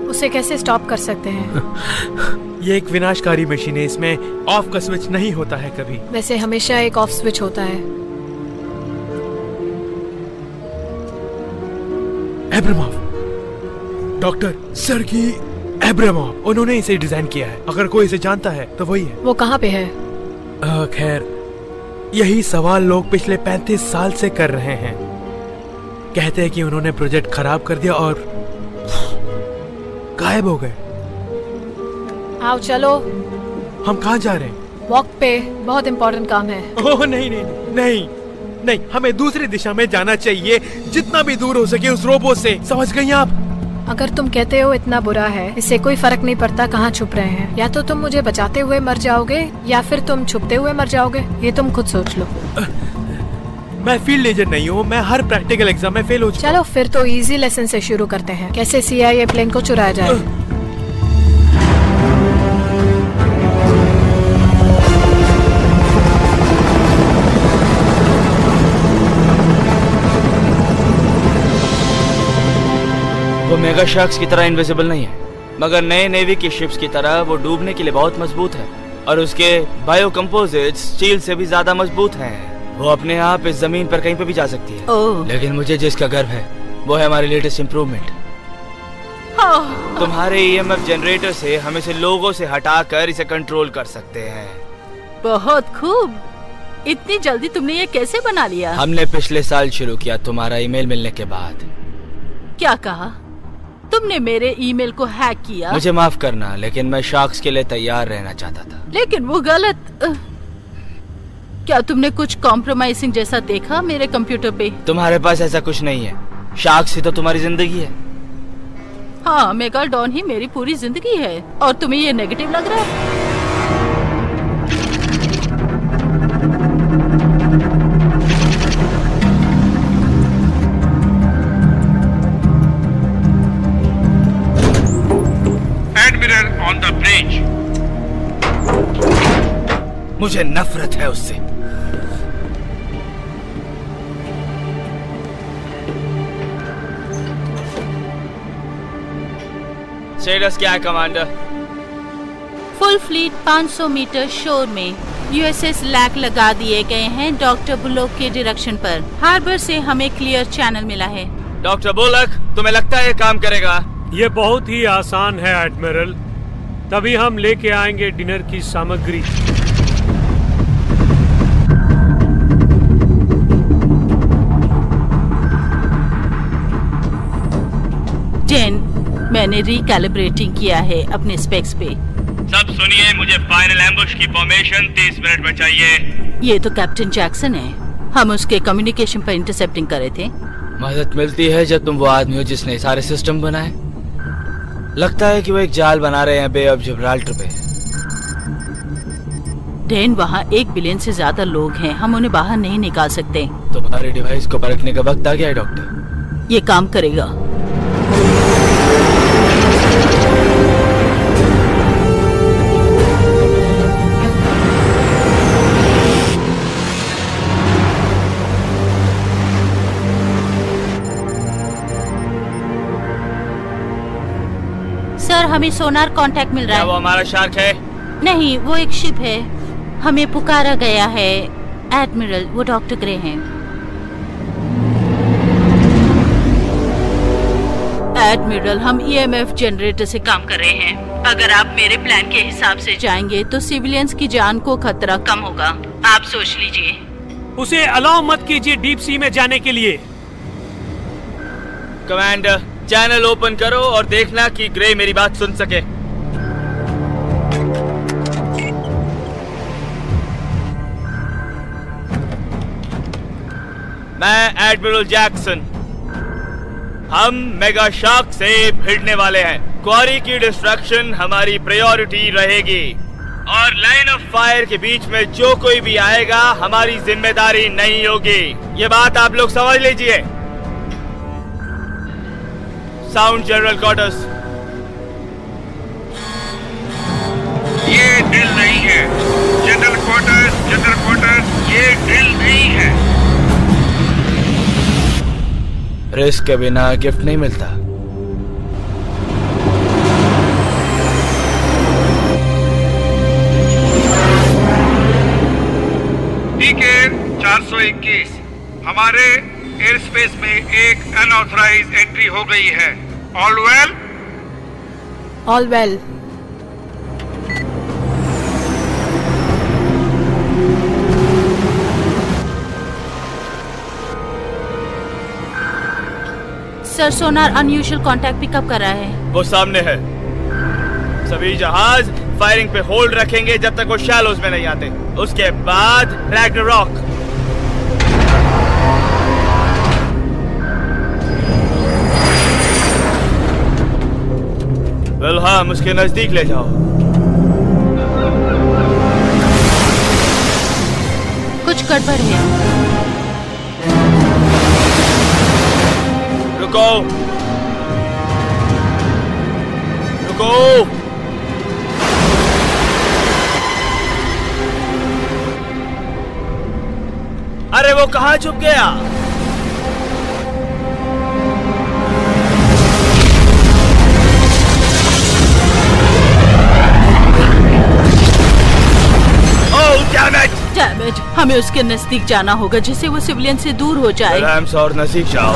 उसे कैसे स्टॉप कर सकते हैं? ये एक विनाशकारी मशीन है, इसमें ऑफ का स्विच नहीं होता है कभी। वैसे हमेशा एक ऑफ स्विच होता है। एब्रामोव, डॉक्टर सर्गी एब्रामोव, उन्होंने इसे डिजाइन किया है। अगर कोई इसे जानता है तो वही है। वो कहाँ पे है? खैर, यही सवाल लोग पिछले 35 साल से कर रहे हैं। कहते हैं कि उन्होंने प्रोजेक्ट खराब कर दिया और गायब हो गए। आओ चलो। हम कहाँ जा रहे हैं? वॉक पे, बहुत इम्पोर्टेंट काम है। ओह नहीं नहीं नहीं नहीं, हमें दूसरी दिशा में जाना चाहिए, जितना भी दूर हो सके उस रोबो से। समझ गई आप? अगर तुम कहते हो इतना बुरा है, इससे कोई फर्क नहीं पड़ता कहाँ छुप रहे हैं। या तो तुम मुझे बचाते हुए मर जाओगे या फिर तुम छुपते हुए मर जाओगे। ये तुम खुद सोच लो। मैं फील्ड एजेंट नहीं हूँ, मैं हर प्रैक्टिकल एग्जाम में फेल हो चुका। चलो फिर तो इजी लेसन से शुरू करते हैं। कैसे CIA प्लेन को चुराया जाए। वो मेगा शार्क्स की तरह इनविजिबल नहीं है, मगर नए नेवी की शिप्स की तरह वो डूबने के लिए बहुत मजबूत है और उसके बायो कंपोजिट्स स्टील से भी ज्यादा मजबूत हैं। वो अपने आप इस जमीन पर कहीं पे भी जा सकती है। लेकिन मुझे जिसका गर्व है वो है हमारी लेटेस्ट इम्प्रूवमेंट। तुम्हारे EMF जनरेटर से हम इसे लोगों से हटाकर इसे कंट्रोल कर सकते हैं। बहुत खूब। इतनी जल्दी तुमने ये कैसे बना लिया? हमने पिछले साल शुरू किया, तुम्हारा ईमेल मिलने के बाद। क्या कहा? तुमने मेरे ईमेल को हैक किया? मुझे माफ करना, लेकिन मैं शार्क्स के लिए तैयार रहना चाहता था। लेकिन वो गलत। क्या तुमने कुछ कॉम्प्रोमाइजिंग जैसा देखा मेरे कंप्यूटर पे? तुम्हारे पास ऐसा कुछ नहीं है। शार्क्स ही तो तुम्हारी जिंदगी है। हाँ, मेगालडॉन ही मेरी पूरी जिंदगी है। और तुम्हें ये नेगेटिव लग रहा है? Admiral on the bridge. मुझे नफरत है उससे। स्टेटस क्या है कमांडर? फुल फ्लीट 500 मीटर शोर में USS लैक लगा दिए गए हैं डॉक्टर बुलोक के डायरेक्शन पर। हार्बर से हमें क्लियर चैनल मिला है। डॉक्टर बुलोक, तुम्हें लगता है ये काम करेगा? ये बहुत ही आसान है एडमिरल। तभी हम लेके आएंगे डिनर की सामग्री। जेन, मैंने हमने रिकैलिब्रेटिंग किया है अपने स्पेक्स पे। सब सुनिए, मुझे फाइनल एम्बुश की फॉर्मेशन 30 मिनट में चाहिए। ये तो कैप्टन जैक्सन है, हम उसके कम्युनिकेशन पर इंटरसेप्टिंग कर रहे थे। मदद मिलती है जब तुम वो आदमी हो जिसने सारे सिस्टम बनाए। लगता है कि वो एक जाल बना रहे हैं बे ऑफ जिब्राल्टर पे। डैन, वहाँ 1 बिलियन से ज्यादा लोग हैं, हम उन्हें बाहर नहीं निकाल सकते। तुम्हारे डिवाइस को परखने का वक्त आ गया है डॉक्टर। ये काम करेगा। सर, हमें सोनार कांटेक्ट मिल रहा है। क्या वो हमारा शार्क है? नहीं, वो एक शिप है। हमें पुकारा गया है। एडमिरल, वो डॉक्टर ग्रे हैं। एडमिरल, हम EMF जनरेटर से काम कर रहे हैं। अगर आप मेरे प्लान के हिसाब से जाएंगे तो सिविलियंस की जान को खतरा कम होगा। आप सोच लीजिए। उसे अलाउ मत कीजिए डीप सी में जाने के लिए। कमांडर, चैनल ओपन करो और देखना कि ग्रे मेरी बात सुन सके। मैं एडमिरल जैक्सन। हम मेगा शार्क से भिड़ने वाले हैं। क्वारी की डिस्ट्रक्शन हमारी प्रायोरिटी रहेगी और लाइन ऑफ फायर के बीच में जो कोई भी आएगा हमारी जिम्मेदारी नहीं होगी। ये बात आप लोग समझ लीजिए। Sound general quarters. ये ड्रिल नहीं है। जनरल क्वार्टर्स, ये ड्रिल नहीं है। रिस्क के बिना गिफ्ट नहीं मिलता। TK 421 हमारे एयर स्पेस में एक अनऑथराइज्ड एंट्री हो गई है। All well? All well. Sir, sonar unusual contact pickup कर रहा है। वो सामने है। सभी जहाज फायरिंग पे होल्ड रखेंगे जब तक वो शैलोज में नहीं आते। उसके बाद रैग्नारॉक। विल्हेम, उसके नजदीक ले जाओ। कुछ गड़बड़ है। रुको, रुको। अरे वो कहाँ छुप गया? डैम इट, हमें उसके नजदीक जाना होगा जिससे वो सिविलियन से दूर हो जाए। विल्हेम, और नजदीक जाओ।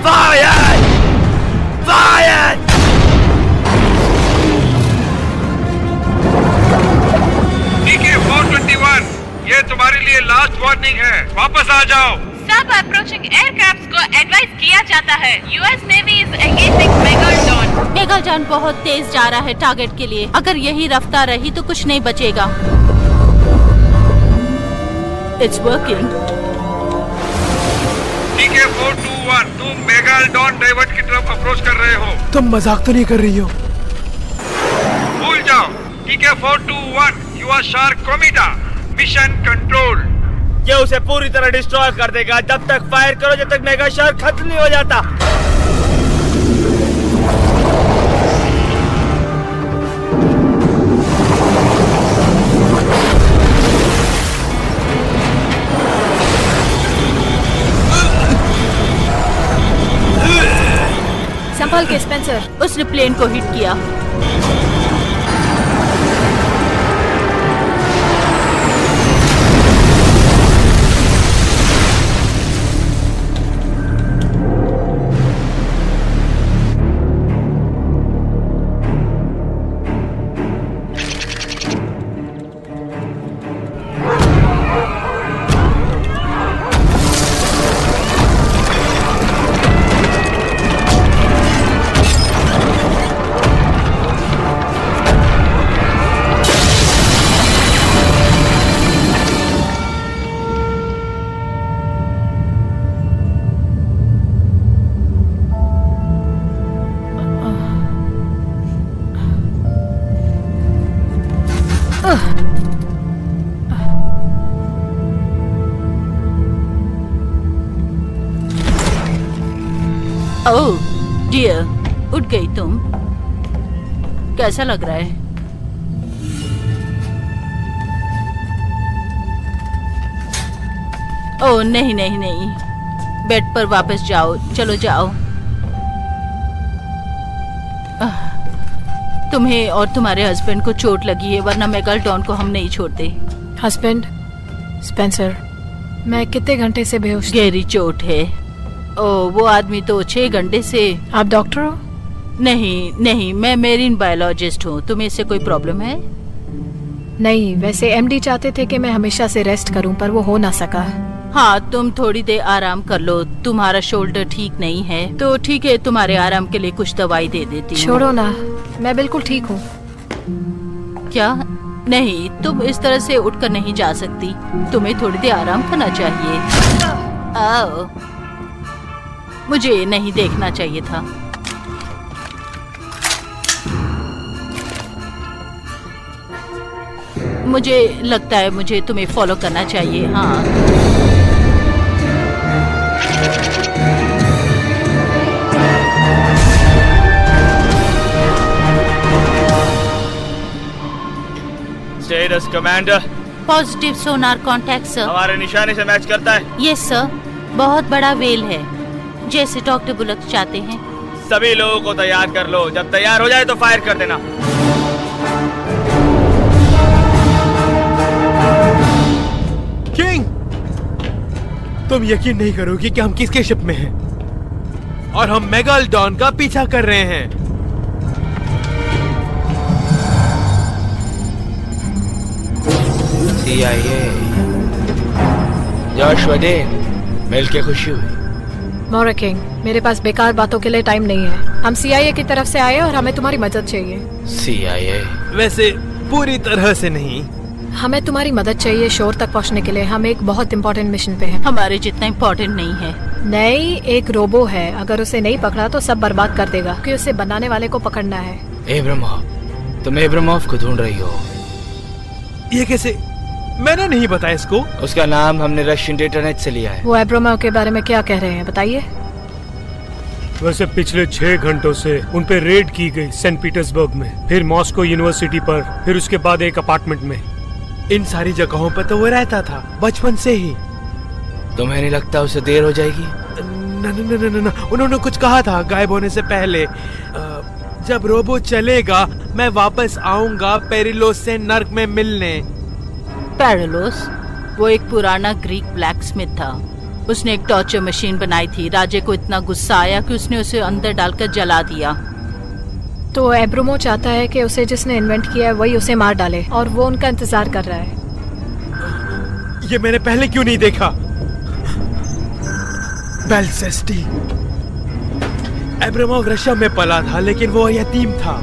फायर! फायर! TK 421, ये तुम्हारे लिए लास्ट वार्निंग है। वापस आ जाओ। सब अप्रोचिंग एयरक्राफ्ट्स को एडवाइस किया जाता है। US navy is engaging megalodon. Megalodon बहुत तेज जा रहा है टारगेट के लिए। अगर यही रफ्तार रही तो कुछ नहीं बचेगा। It's working. TK 421, तुम मेगालडॉन डाइवर्ट की तरफ अप्रोच कर रहे हो। तुम मजाक तो नहीं कर रही हो? भूल जाओ। TK 421, यू आर शार्क कोमिटा। Mission control. ये उसे पूरी तरह डिस्ट्रॉय कर देगा। जब तक फायर करो जब तक मेगा शार्क खत्म नहीं हो जाता। संभल के स्पेंसर। उसने प्लेन को हिट किया। ओह डियर, उठ गई तुम? कैसा लग रहा है? ओह नहीं नहीं नहीं, बेड पर वापस जाओ, चलो जाओ। तुम्हें और तुम्हारे हस्बैंड को चोट लगी है, वरना मेगालडॉन को हम नहीं छोड़ते। हस्बैंड स्पेंसर, मैं कितने घंटे से बेहोश थी? गहरी चोट है। ओह वो आदमी तो 6 घंटे से। आप डॉक्टर हो? नहीं नहीं, मैं मेरीन बायोलॉजिस्ट हूँ। तुम्हें इससे कोई प्रॉब्लम है? नहीं, वैसे एमडी चाहते थे कि मैं हमेशा से रेस्ट करूं, पर वो हो ना सका। हाँ, तुम थोड़ी देर आराम कर लो। तुम्हारा शोल्डर ठीक नहीं है तो ठीक है, तुम्हारे आराम के लिए कुछ दवाई दे देती हूँ। छोड़ो ना, मैं बिल्कुल ठीक हूँ। क्या? नहीं, तुम इस तरह से उठकर नहीं जा सकती। तुम्हें थोड़ी देर आराम करना चाहिए। आओ, मुझे नहीं देखना चाहिए था। मुझे लगता है मुझे तुम्हें फॉलो करना चाहिए। हाँ, स्टेटस कमांडर। पॉजिटिव सोनार कांटेक्ट सर। हमारे निशाने से मैच करता है। यस सर, बहुत बड़ा वेल है, जैसे डॉक्टर बुलक चाहते हैं। सभी लोगों को तैयार कर लो, जब तैयार हो जाए तो फायर कर देना। किंग, तुम यकीन नहीं करोगी कि हम किसके शिप में हैं और हम मेगालडॉन का पीछा कर रहे हैं। CIA, जोशुआ डेन, मिलके खुशी हुई। मोरा किंग, मेरे पास बेकार बातों के लिए टाइम नहीं है। हम CIA की तरफ से आए और हमें तुम्हारी मदद चाहिए। CIA? वैसे पूरी तरह से नहीं। हमें तुम्हारी मदद चाहिए शोर तक पहुंचने के लिए। हम एक बहुत इम्पोर्टेंट मिशन पे हैं। हमारे जितना इम्पोर्टेंट नहीं है। नहीं, एक रोबो है, अगर उसे नहीं पकड़ा तो सब बर्बाद कर देगा, क्योंकि उसे बनाने वाले को पकड़ना है। एब्रामॉफ, तुम एब्रामॉफ को ढूंढ रही हो? ये कैसे? मैंने नहीं बताया इसको। उसका नाम हमने रशियन डेटानेट से लिया है। वो एब्रामॉफ के बारे में क्या कह रहे हैं, बताइए। वैसे पिछले 6 घंटों से उन पे रेड की गई सेंट पीटर्सबर्ग में, फिर मॉस्को यूनिवर्सिटी पर, फिर उसके बाद एक अपार्टमेंट में। इन सारी जगहों पर तो वो रहता था बचपन से ही। तुम्हें नहीं लगता उसे देर हो जाएगी? न, उन्होंने कुछ कहा था गायब होने से पहले। जब रोबो चलेगा मैं वापस आऊंगा पेरिलोस से नर्क में मिलने। पेरिलोस? वो एक पुराना ग्रीक ब्लैकस्मिथ था। उसने एक टॉर्चर मशीन बनाई थी। राजे को इतना गुस्सा आया कि उसने उसे अंदर डालकर जला दिया। तो एब्रामो चाहता है कि उसे जिसने इन्वेंट किया है वही उसे मार डाले, और वो उनका इंतजार कर रहा है। ये मैंने पहले क्यों नहीं देखा? बेल्सेस्टी। एब्रामोव रशिया में पला था, लेकिन वो यतीम था।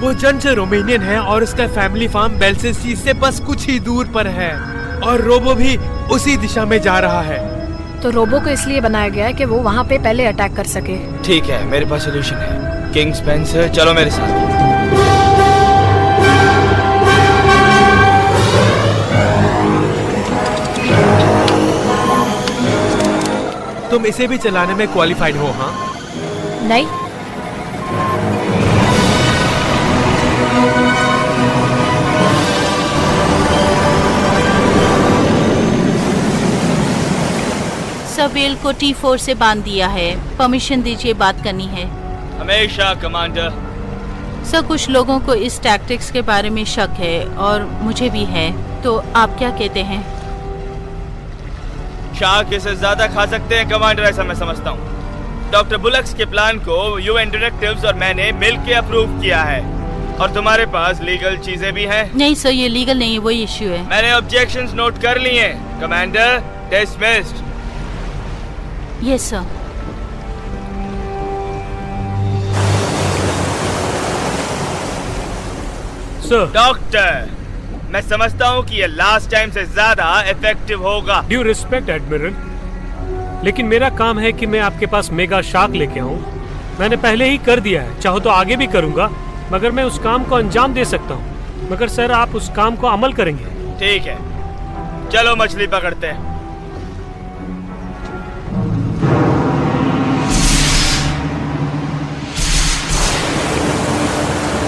वो जंजर रोमेनियन है और उसका फैमिली फार्म बेल्सेस्टी से बस कुछ ही दूर पर है, और रोबो भी उसी दिशा में जा रहा है। तो रोबो को इसलिए बनाया गया है कि वो वहाँ पे पहले अटैक कर सके। ठीक है, मेरे पास सोल्यूशन है। किंग स्पेंसर, चलो मेरे साथ। तुम इसे भी चलाने में क्वालिफाइड हो? हाँ? नहीं। सवेल को T4 से बांध दिया है। परमिशन दीजिए, बात करनी है। हमेशा कमांडर। सर, कुछ लोगों को इस टैक्टिक्स के बारे में शक है और मुझे भी है, तो आप क्या कहते हैं? शार्क इसे ज्यादा खा सकते हैं कमांडर, ऐसा मैं समझता हूँ। डॉक्टर बुलक्स के प्लान को UN डायरेक्टिव्स और मैंने मिलकर अप्रूव किया है, और तुम्हारे पास लीगल चीजें भी हैं। नहीं सर, ये लीगल नहीं है, वही इश्यू है। मैंने ऑब्जेक्शंस नोट कर लिए हैं commander. Dismissed. Yes sir. Doctor, मैं समझता हूँ कि ये लास्ट टाइम से ज्यादा इफेक्टिव होगा। ड्यू रिस्पेक्ट एडमिरल, लेकिन मेरा काम है कि मैं आपके पास मेगा शार्क लेके आऊँ। मैंने पहले ही कर दिया है, चाहो तो आगे भी करूँगा, मगर मैं उस काम को अंजाम दे सकता हूँ। मगर सर, आप उस काम को अमल करेंगे? ठीक है, चलो मछली पकड़ते हैं।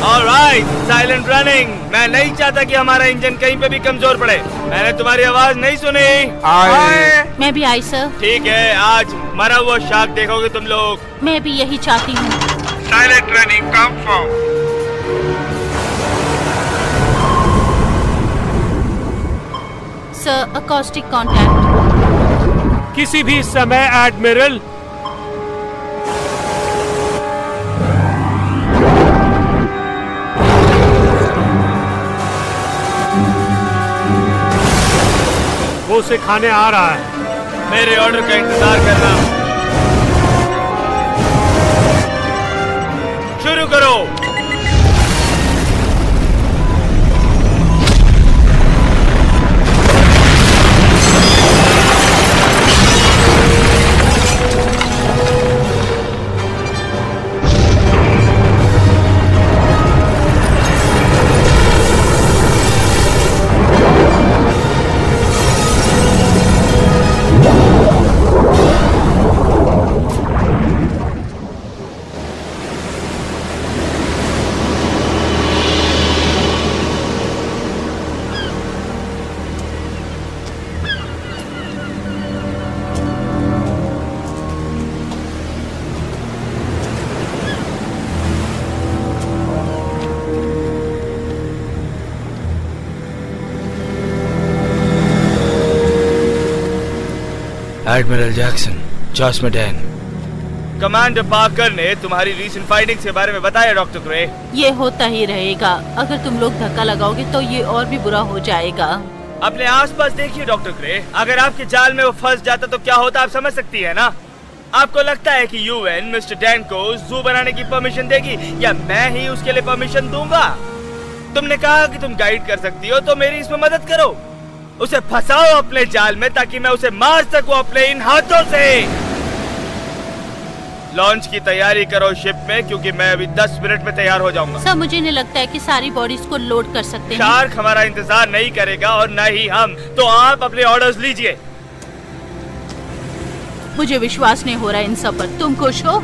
Alright, silent running. मैं नहीं चाहता कि हमारा इंजन कहीं पे भी कमजोर पड़े। मैंने तुम्हारी आवाज नहीं सुनी। आए। मैं भी आई सर। ठीक है, आज मरा हुआ शार्क देखोगे तुम लोग। मैं भी यही चाहती हूँ। Silent running confirm. Sir, acoustic contact. किसी भी समय एडमिरल। वो उसे खाने आ रहा है। मेरे ऑर्डर का इंतजार करना। शुरू करो। एडमिरल जैक्सन, जॉस मेडन। कमांडर पार्कर ने तुम्हारी रीसेंट फाइंडिंग्स के बारे में बताया डॉक्टर ग्रे। ये होता ही रहेगा। अगर तुम लोग धक्का लगाओगे तो ये और भी बुरा हो जाएगा। अपने आसपास देखिए डॉक्टर ग्रे, अगर आपके जाल में वो फंस जाता तो क्या होता आप समझ सकती है ना। आपको लगता है कि यूएन मिस्टर डैन को जू बनाने की परमिशन देगी या मैं ही उसके लिए परमिशन दूंगा? तुमने कहा कि तुम गाइड कर सकती हो तो मेरी इसमें मदद करो। उसे फंसाओ अपने जाल में ताकि मैं उसे मार सकूं अपने इन हाथों से। लॉन्च की तैयारी करो शिप में, क्योंकि मैं अभी 10 मिनट में तैयार हो जाऊंगा। सर, मुझे नहीं लगता है कि सारी बॉडीज को लोड कर सकते हैं। शार्क हमारा इंतजार नहीं करेगा और न ही हम, तो आप अपने ऑर्डर्स लीजिए। मुझे विश्वास नहीं हो रहा इन सब पर। तुम खुश हो?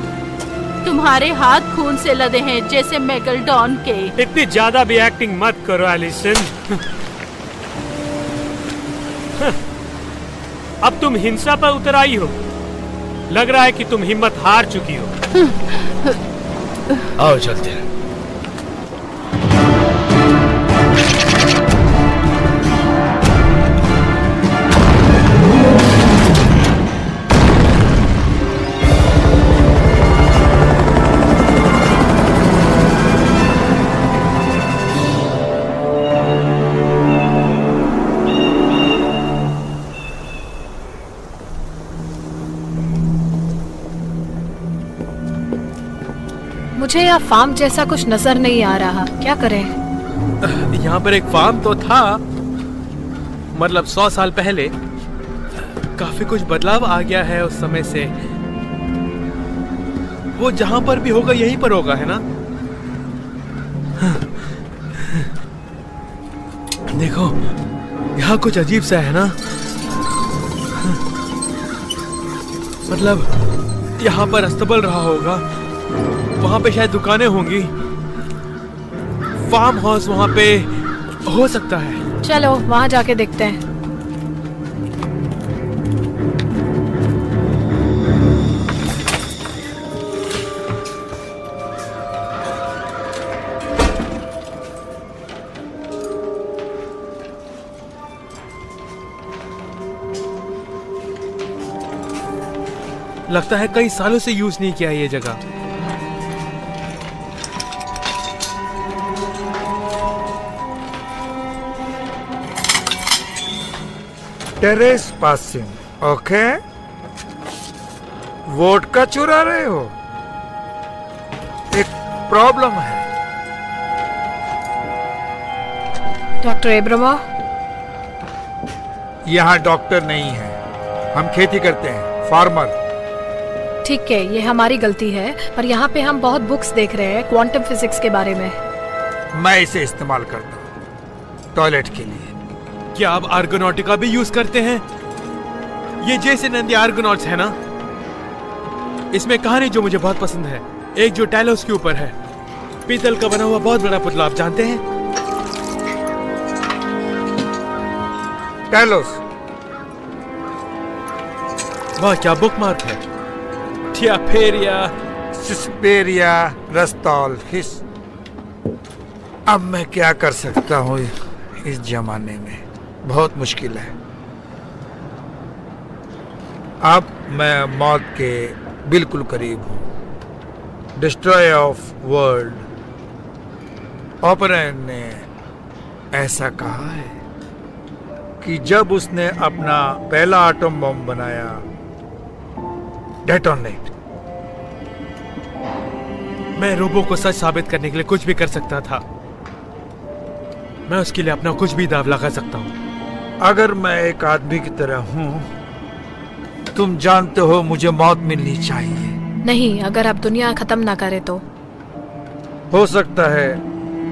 तुम्हारे हाथ खून से लदे हैं जैसे मैगलडॉन के। इतनी ज्यादा भी एक्टिंग मत करो एलिसन। अब तुम हिंसा पर उतर आई हो। लग रहा है कि तुम हिम्मत हार चुकी हो। आओ चलते हैं। मुझे यहाँ फार्म जैसा कुछ नजर नहीं आ रहा। क्या करें? यहाँ पर एक फार्म तो था, मतलब 100 साल पहले। काफी कुछ बदलाव आ गया है उस समय से। वो जहाँ पर भी होगा यहीं पर होगा, है ना? देखो, यहाँ कुछ अजीब सा है ना। मतलब यहाँ पर अस्तबल रहा होगा, वहाँ पे शायद दुकानें होंगी, फार्म हाउस वहाँ पे हो सकता है। चलो वहाँ जाके देखते हैं। लगता है कई सालों से यूज नहीं किया ये जगह। Terrace passing, okay. वोट का चुरा रहे हो? एक प्रॉब्लम है। डॉक्टर एब्रामो? यहाँ डॉक्टर नहीं है, हम खेती करते हैं, फार्मर। ठीक है, ये हमारी गलती है, पर यहाँ पे हम बहुत बुक्स देख रहे हैं क्वांटम फिजिक्स के बारे में। मैं इसे इस्तेमाल करता हूँ टॉयलेट के लिए। क्या आप आर्गोनॉटिका भी यूज करते हैं? ये जैसे नंदी आर्गोनॉट्स है ना। इसमें कहानी जो मुझे बहुत पसंद है, एक जो टैलोस के ऊपर है, पीतल का बना हुआ बहुत बड़ा पुतला, आप जानते हैं? टेलोस। वाह, क्या बुकमार्क है। थियापेरिया, सिस्पेरिया, रस्तौल, हिस। अब मैं क्या कर सकता हूँ इस जमाने में, बहुत मुश्किल है। अब मैं मौत के बिल्कुल करीब हूँ। डिस्ट्रॉय ऑफ वर्ल्ड ऑपरेंट ने ऐसा कहा है कि जब उसने अपना पहला आटम बम बनाया, डेटोनेट, मैं रोबो को सच साबित करने के लिए कुछ भी कर सकता था। मैं उसके लिए अपना कुछ भी दाव लगा सकता हूँ। अगर मैं एक आदमी की तरह हूँ, तुम जानते हो मुझे मौत मिलनी चाहिए। नहीं, अगर आप दुनिया खत्म ना करे तो। हो सकता है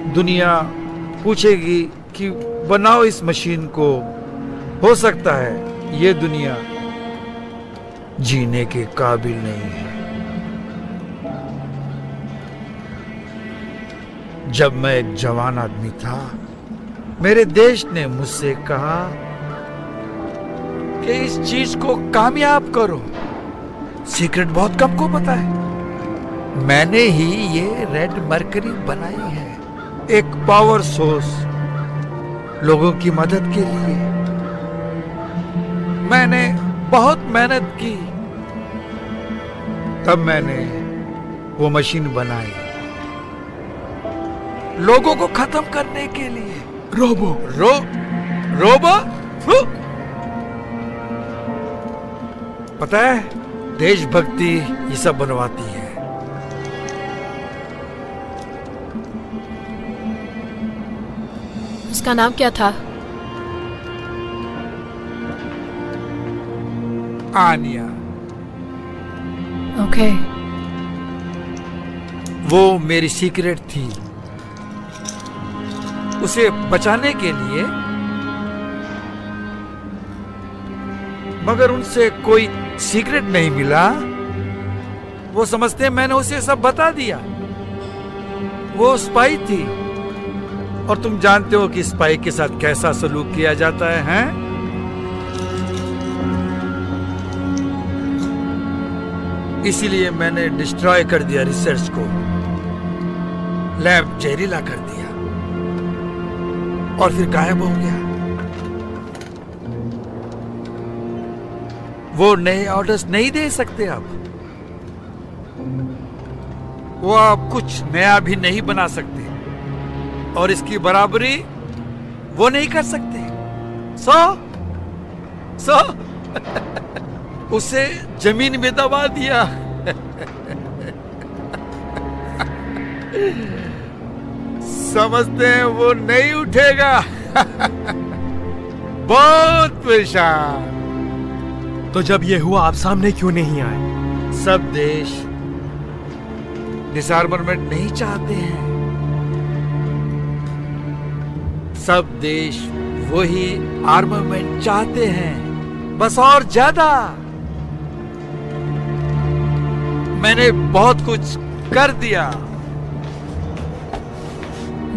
दुनिया पूछेगी कि बनाओ इस मशीन को। हो सकता है ये दुनिया जीने के काबिल नहीं है। जब मैं एक जवान आदमी था, मेरे देश ने मुझसे कहा कि इस चीज को कामयाब करो। सीक्रेट बहुत कम को पता है। मैंने ही ये रेड मरकरी बनाई है, एक पावर सोर्स लोगों की मदद के लिए। मैंने बहुत मेहनत की, तब मैंने वो मशीन बनाई लोगों को खत्म करने के लिए। रोबो रोबो पता है, देशभक्ति ये सब बनवाती है। उसका नाम क्या था? आनिया। ओके। वो मेरी सीक्रेट थी। उसे बचाने के लिए, मगर उनसे कोई सीक्रेट नहीं मिला। वो समझते मैंने उसे सब बता दिया। वो स्पाई थी, और तुम जानते हो कि स्पाई के साथ कैसा सलूक किया जाता है, हैं? इसीलिए मैंने डिस्ट्रॉय कर दिया रिसर्च को, लैब जहरीला कर दिया और फिर गायब हो गया। वो नए ऑर्डर्स नहीं दे सकते अब। वो अब कुछ नया भी नहीं बना सकते, और इसकी बराबरी वो नहीं कर सकते। सो उसे जमीन में दबा दिया। समझते हैं वो नहीं उठेगा। बहुत परेशान। तो जब ये हुआ, आप सामने क्यों नहीं आए? सब देश डिसआर्मरमेंट नहीं चाहते हैं। सब देश वही आर्ममेंट चाहते हैं, बस और ज्यादा। मैंने बहुत कुछ कर दिया।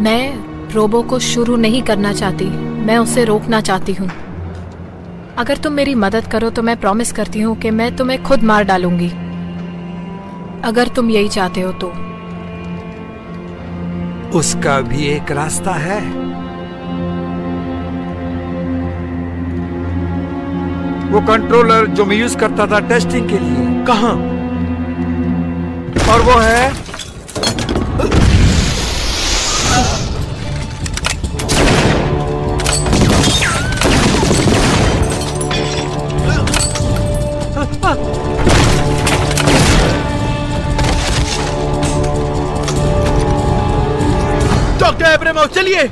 मैं रोबो को शुरू नहीं करना चाहती, मैं उसे रोकना चाहती हूँ। अगर तुम मेरी मदद करो तो मैं प्रॉमिस करती हूँ कि मैं तुम्हें खुद मार डालूंगी, अगर तुम यही चाहते हो तो। उसका भी एक रास्ता है। वो कंट्रोलर जो मैं यूज करता था टेस्टिंग के लिए, कहाँ? और वो है डॉक्टर एब्रामोव, चलिए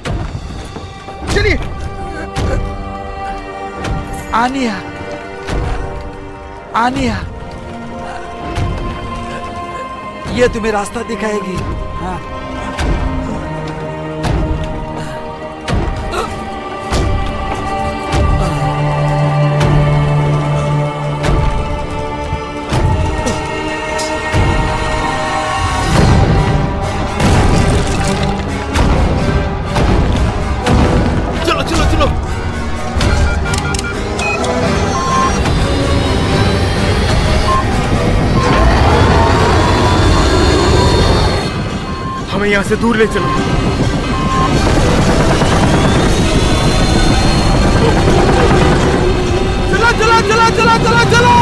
चलिए। आनिया, आनिया, ये तुम्हें रास्ता दिखाएगी। हाँ। हमें यहाँ से दूर ले चलो। चलो चलो चलो चलो चलो चलो।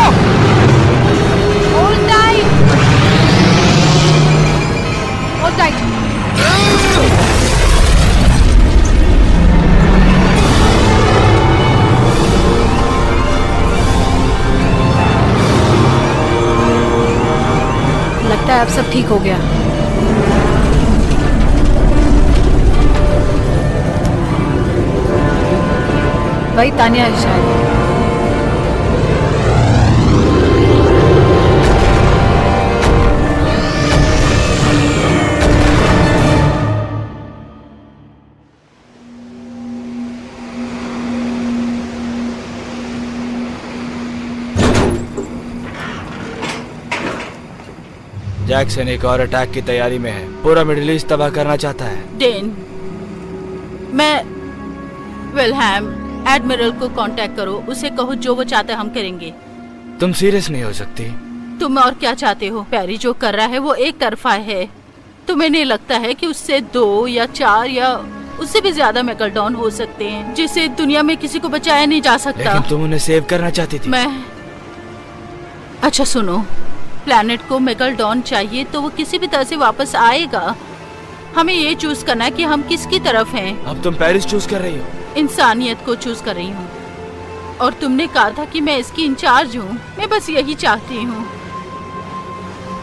Hold tight. Hold tight. लगता है अब सब ठीक हो गया। वही तानिया है शायद। जैक्सन एक और अटैक की तैयारी में है, पूरा मिडिल ईस्ट तबाह करना चाहता है। डेन, मैं विल्हेम एडमिरल को कांटेक्ट करो, उसे कहो जो वो चाहता है हम करेंगे। तुम सीरियस नहीं हो सकती? तुम और क्या चाहते हो? पैरी जो कर रहा है वो एक तरफा है। तुम्हें नहीं लगता है कि उससे 2 या 4 या उससे भी ज्यादा मेगालडॉन हो सकते हैं जिसे दुनिया में किसी को बचाया नहीं जा सकता? लेकिन तुम उन्हें सेव करना चाहती थी। मैं अच्छा सुनो, प्लैनेट को मेगालडॉन चाहिए तो वो किसी भी तरह से वापस आएगा। हमें ये चूज करना है कि हम किसकी तरफ हैं। अब तुम पेरिस चूज कर रही हो? इंसानियत को चूज कर रही हूँ। और तुमने कहा था कि मैं इसकी इंचार्ज हूँ। मैं बस यही चाहती हूँ,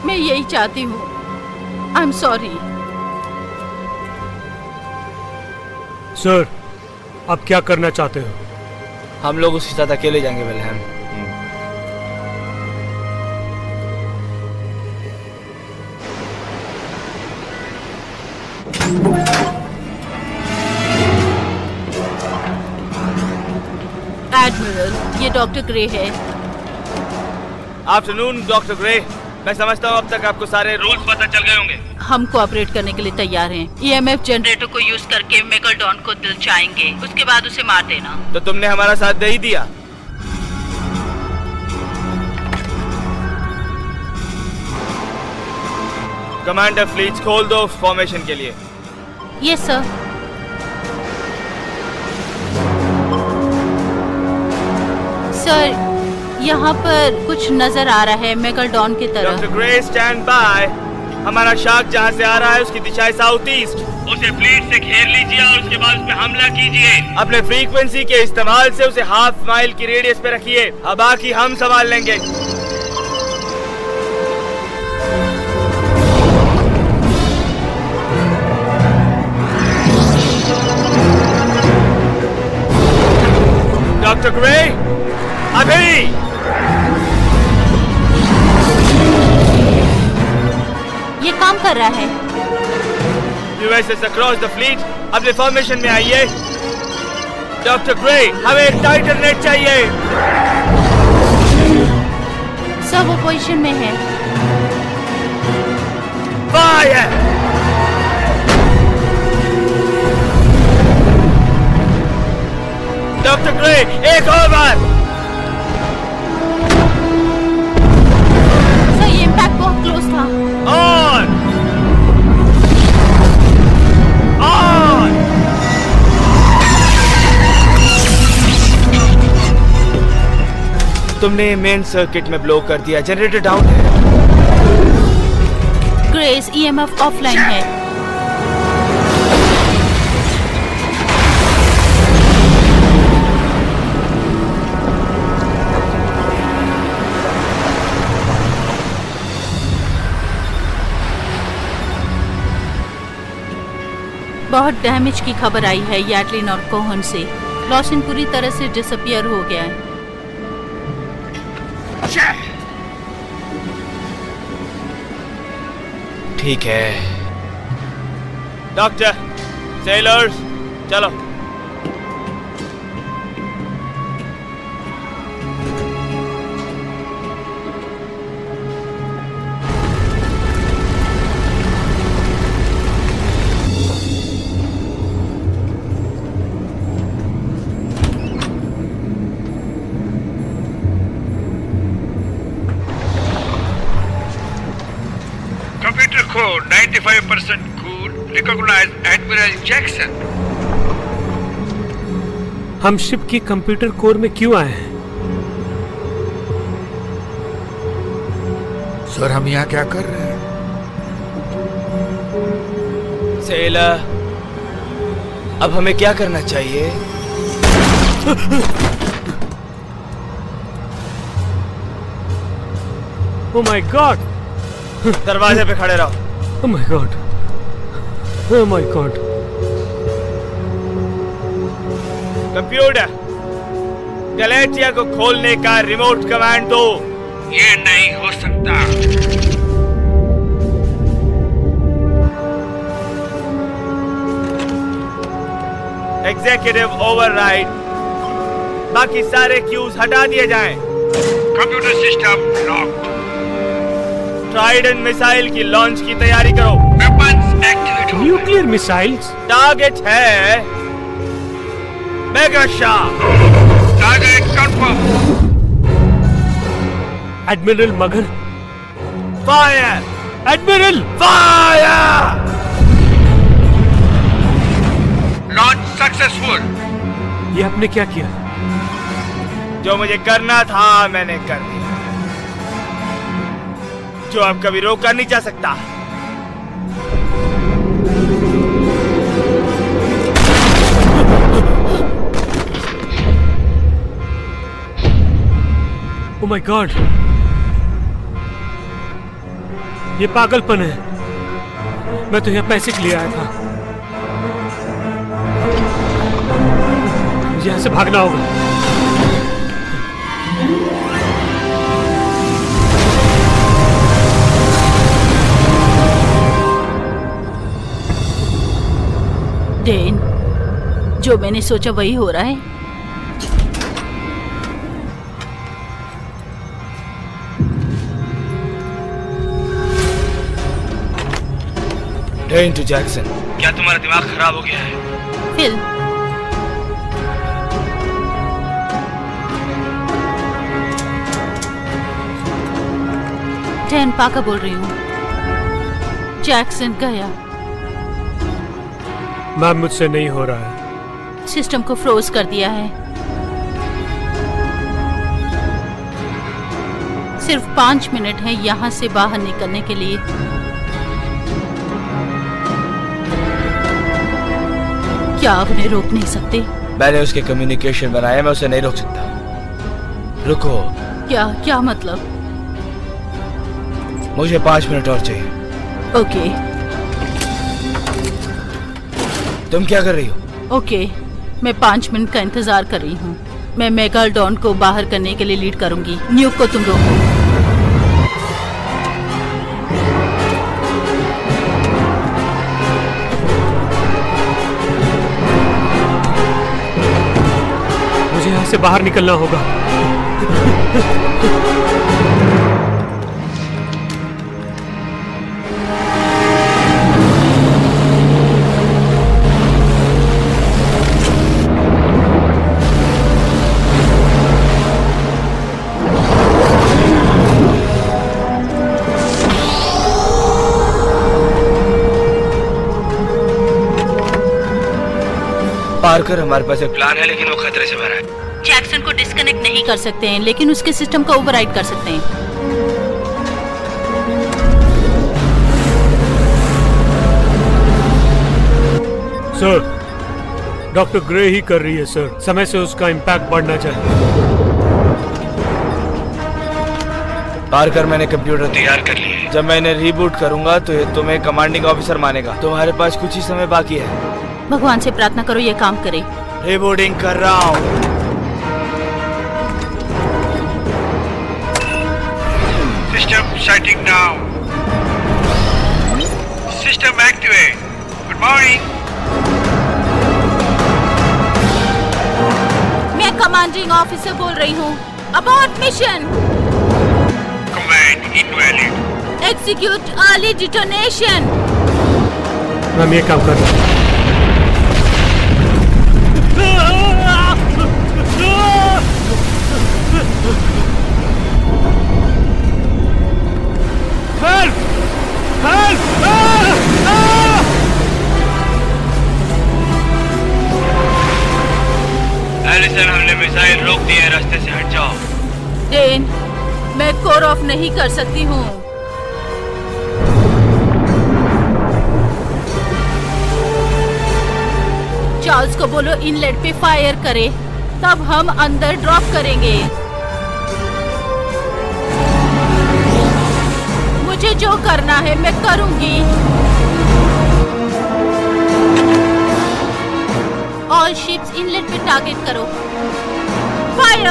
मैं यही चाहती हूँ। आई एम सॉरी सर, आप क्या करना चाहते हो? हम लोग उसके साथ अकेले जाएंगे विल्हेम। एडमिरल, ये डॉक्टर ग्रे है। Afternoon doctor grey. मैं समझता हूँ अब तक आपको सारे रूल्स पता चल गए होंगे। हम कोऑपरेट करने के लिए तैयार हैं। EMF जनरेटर को यूज करके मेगालडॉन को दिलचाएंगे, उसके बाद उसे मार देना। तो तुमने हमारा साथ दे ही दिया। कमांडर फ्लीट्स खोल दो फॉर्मेशन के लिए। Yes sir. सर, यहाँ पर कुछ नजर आ रहा है मेगालडॉन की तरफ। Doctor grey stand by. हमारा शार्क जहाँ से आ रहा है उसकी दिशा है साउथ ईस्ट। उसे फ्लीट से घेर लीजिए और उसके बाद उस पे हमला कीजिए। अपने फ्रीक्वेंसी के इस्तेमाल से उसे हाफ माइल की रेडियस पे रखिए। अब बाकी हम संभाल लेंगे। डॉक्टर ग्रे, अभी! ये काम कर रहा है। यूएसएस अक्रॉस द फ्लीट, अपने फॉर्मेशन में आइए। डॉक्टर ग्रे, हमें एक टाइटर नेट चाहिए। सब वो पोजीशन में है। फायर! डॉक्टर ग्रे, एक और बार। सर, ये इम्पैक्ट बहुत क्लोज था। ऑन! ऑन! तुमने मेन सर्किट में ब्लो कर दिया। जनरेटर डाउन है। ग्रेस, EMF ऑफलाइन है। बहुत डैमेज की खबर आई है याटलिन और कोहन से। लॉसन पूरी तरह से डिसअपियर हो गया है। ठीक है डॉक्टर, सेलर्स, चलो। कंप्यूटर को 95% कूल recognize Admiral Jackson. हम शिप की कंप्यूटर कोर में क्यों आए हैं? सर हम यहाँ क्या कर रहे हैं? सेलर, अब हमें क्या करना चाहिए? Oh my God! दरवाजे पे खड़े रहो। Oh my God! Oh my God! Computer, Galatea को खोलने का रिमोट कमांड दो। ये नहीं हो सकता। एग्जीक्यूटिव ओवरराइड, बाकी सारे क्यूज हटा दिए जाएं। Computer system locked. Trident missile की लॉन्च की तैयारी करो। वेपन्स एक्टिवेट हो। Nuclear missiles? टारगेट है mega shock. Target confirm. Admiral मगर। Fire! Admiral! Fire! Launch successful. ये आपने क्या किया? जो मुझे करना था मैंने कर दिया। जो अब कभी रोका नहीं जा सकता। Oh my God! ये पागलपन है। मैं तो यहाँ पैसे के लिए आया था। मुझे यहाँ से भागना होगा। डेन, जो मैंने सोचा वही हो रहा है। डेन टू जैक्सन, क्या तुम्हारा दिमाग खराब हो गया है? फिल, डेन पाका बोल रही हूँ। जैक्सन गया। मैम मुझसे नहीं हो रहा है। सिस्टम को फ्रोज कर दिया है। सिर्फ 5 मिनट है यहाँ से बाहर निकलने के लिए। क्या आप उन्हें रोक नहीं सकते? मैंने उसके कम्युनिकेशन बनाया, मैं उसे नहीं रोक सकता। रुको। क्या मतलब? मुझे 5 मिनट और चाहिए। ओके। तुम क्या कर रही हो? ओके, मैं 5 मिनट का इंतजार कर रही हूँ। मैं मेगालडॉन को बाहर करने के लिए लीड करूंगी। न्यूक को तुम रोको। मुझे यहाँ से बाहर निकलना होगा। पार्कर, हमारे पास एक प्लान है लेकिन वो खतरे से भरा है। जैक्सन को डिस्कनेक्ट नहीं कर सकते हैं, लेकिन उसके सिस्टम को ओवरराइड कर सकते हैं। सर, डॉक्टर ग्रे ही कर रही है सर। समय से उसका इम्पैक्ट बढ़ना चाहिए। पार्कर, मैंने कंप्यूटर तैयार कर लिया है। जब मैं इन्हें रीबूट करूंगा तो ये तुम्हें कमांडिंग ऑफिसर मानेगा। तुम्हारे पास कुछ ही समय बाकी है। भगवान से प्रार्थना करो ये काम करे। रीबूटिंग कर रहा हूँ। System shutting down. System activate. Good morning. मैं कमांडिंग ऑफिसर बोल रही हूँ। Abort mission. Command invalid. Execute early detonation. Ma'am ये काम कर रहा हूँ। Help! Help! ये रोक दिए, रास्ते से हट जाओ। डेन, मैं कोर ऑफ नहीं कर सकती हूँ। चार्ल्स को बोलो इनलेट पे फायर करे, तब हम अंदर ड्रॉप करेंगे। मुझे जो करना है मैं करूंगी। ऑल शिप्स इनलेट पे टारगेट करो। फायर!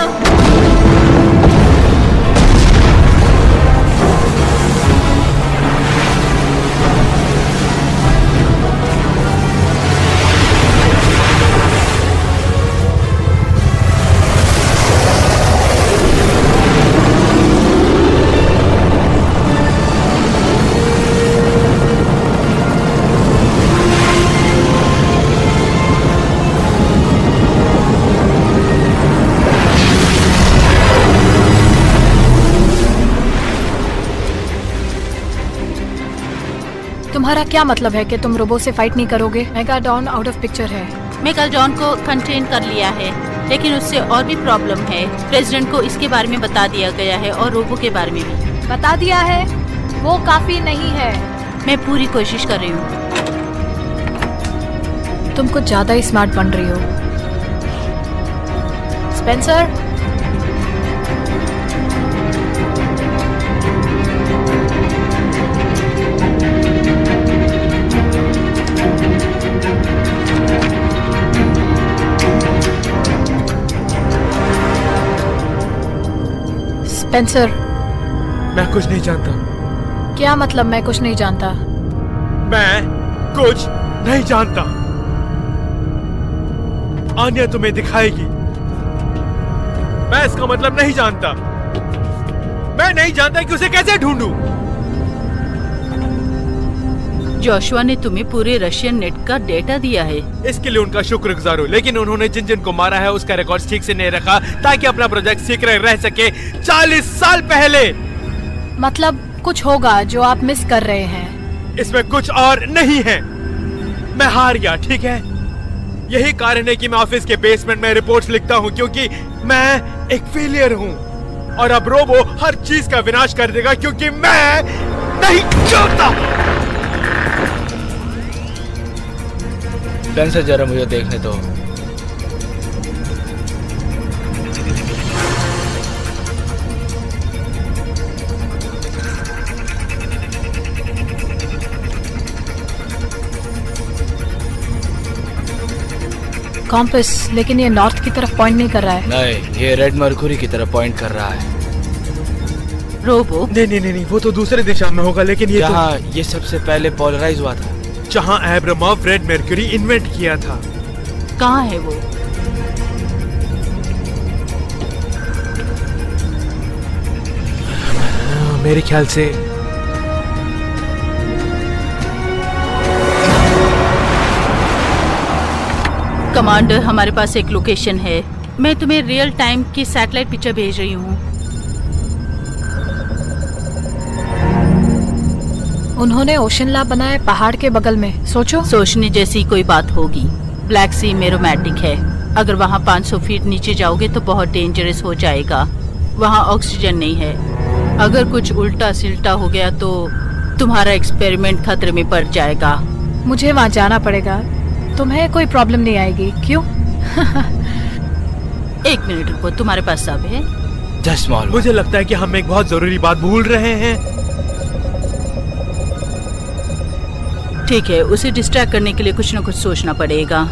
तुम्हारा क्या मतलब है कि तुम रोबो से फाइट नहीं करोगे? मेगाडॉन आउट ऑफ पिक्चर है। मेगाडॉन को कंटेन कर लिया है, लेकिन उससे और भी प्रॉब्लम है। प्रेसिडेंट को इसके बारे में बता दिया गया है और रोबो के बारे में भी बता दिया है। वो काफी नहीं है। मैं पूरी कोशिश कर रही हूँ। तुम कुछ ज्यादा ही स्मार्ट बन रही हो। स्पेंसर, स्पेंसर, मैं कुछ नहीं जानता। क्या मतलब मैं कुछ नहीं जानता? मैं कुछ नहीं जानता। आन्या तुम्हें दिखाएगी। मैं इसका मतलब नहीं जानता। मैं नहीं जानता कि उसे कैसे ढूंढूं। जोशुआ ने तुम्हें पूरे रशियन नेट का डेटा दिया है। इसके लिए उनका शुक्रगुजार हूँ, लेकिन उन्होंने जिन जिन को मारा है उसका रिकॉर्ड ठीक से नहीं रखा ताकि अपना प्रोजेक्ट सीक्रेट रह सके 40 साल पहले। मतलब कुछ होगा जो आप मिस कर रहे हैं। इसमें कुछ और नहीं है। मैं हार गया, ठीक है? यही कारण है कि मैं ऑफिस के बेसमेंट में रिपोर्ट्स लिखता हूँ, क्योंकि मैं एक फेलियर हूँ और अब रोबो हर चीज का विनाश कर देगा, क्योंकि मैं नहीं चाहता। स्पेंसर, जरा मुझे देखने दो। कॉम्पस, लेकिन ये नॉर्थ की तरफ पॉइंट नहीं कर रहा है। नहीं, ये रेड मरकुरी की तरफ पॉइंट कर रहा है। रोबो? नहीं, वो तो दूसरे दिशा में होगा, लेकिन ये जहाँ ये सबसे पहले पोलराइज हुआ था, जहाँ एब्रामॉफ रेड मरक्यूरी इन्वेंट किया था। कहाँ है वो? मेरे ख्याल से कमांडर, हमारे पास एक लोकेशन है। मैं तुम्हें रियल टाइम की सैटेलाइट पिक्चर भेज रही हूँ। उन्होंने ओशन लैब बनाया पहाड़ के बगल में। सोचने जैसी कोई बात होगी। ब्लैक सी मेरोमैटिक है। अगर वहाँ 500 फीट नीचे जाओगे तो बहुत डेंजरस हो जाएगा। वहाँ ऑक्सीजन नहीं है। अगर कुछ उल्टा सिल्टा हो गया तो तुम्हारा एक्सपेरिमेंट खतरे में पड़ जाएगा। मुझे वहाँ जाना पड़ेगा। तुम्हें कोई प्रॉब्लम नहीं आएगी, क्यों? एक मिनट रुको, तुम्हारे पास सब है? मुझे लगता है कि हम एक बहुत जरूरी बात भूल रहे हैं। ठीक है, उसे डिस्ट्रैक्ट करने के लिए कुछ न कुछ सोचना पड़ेगा।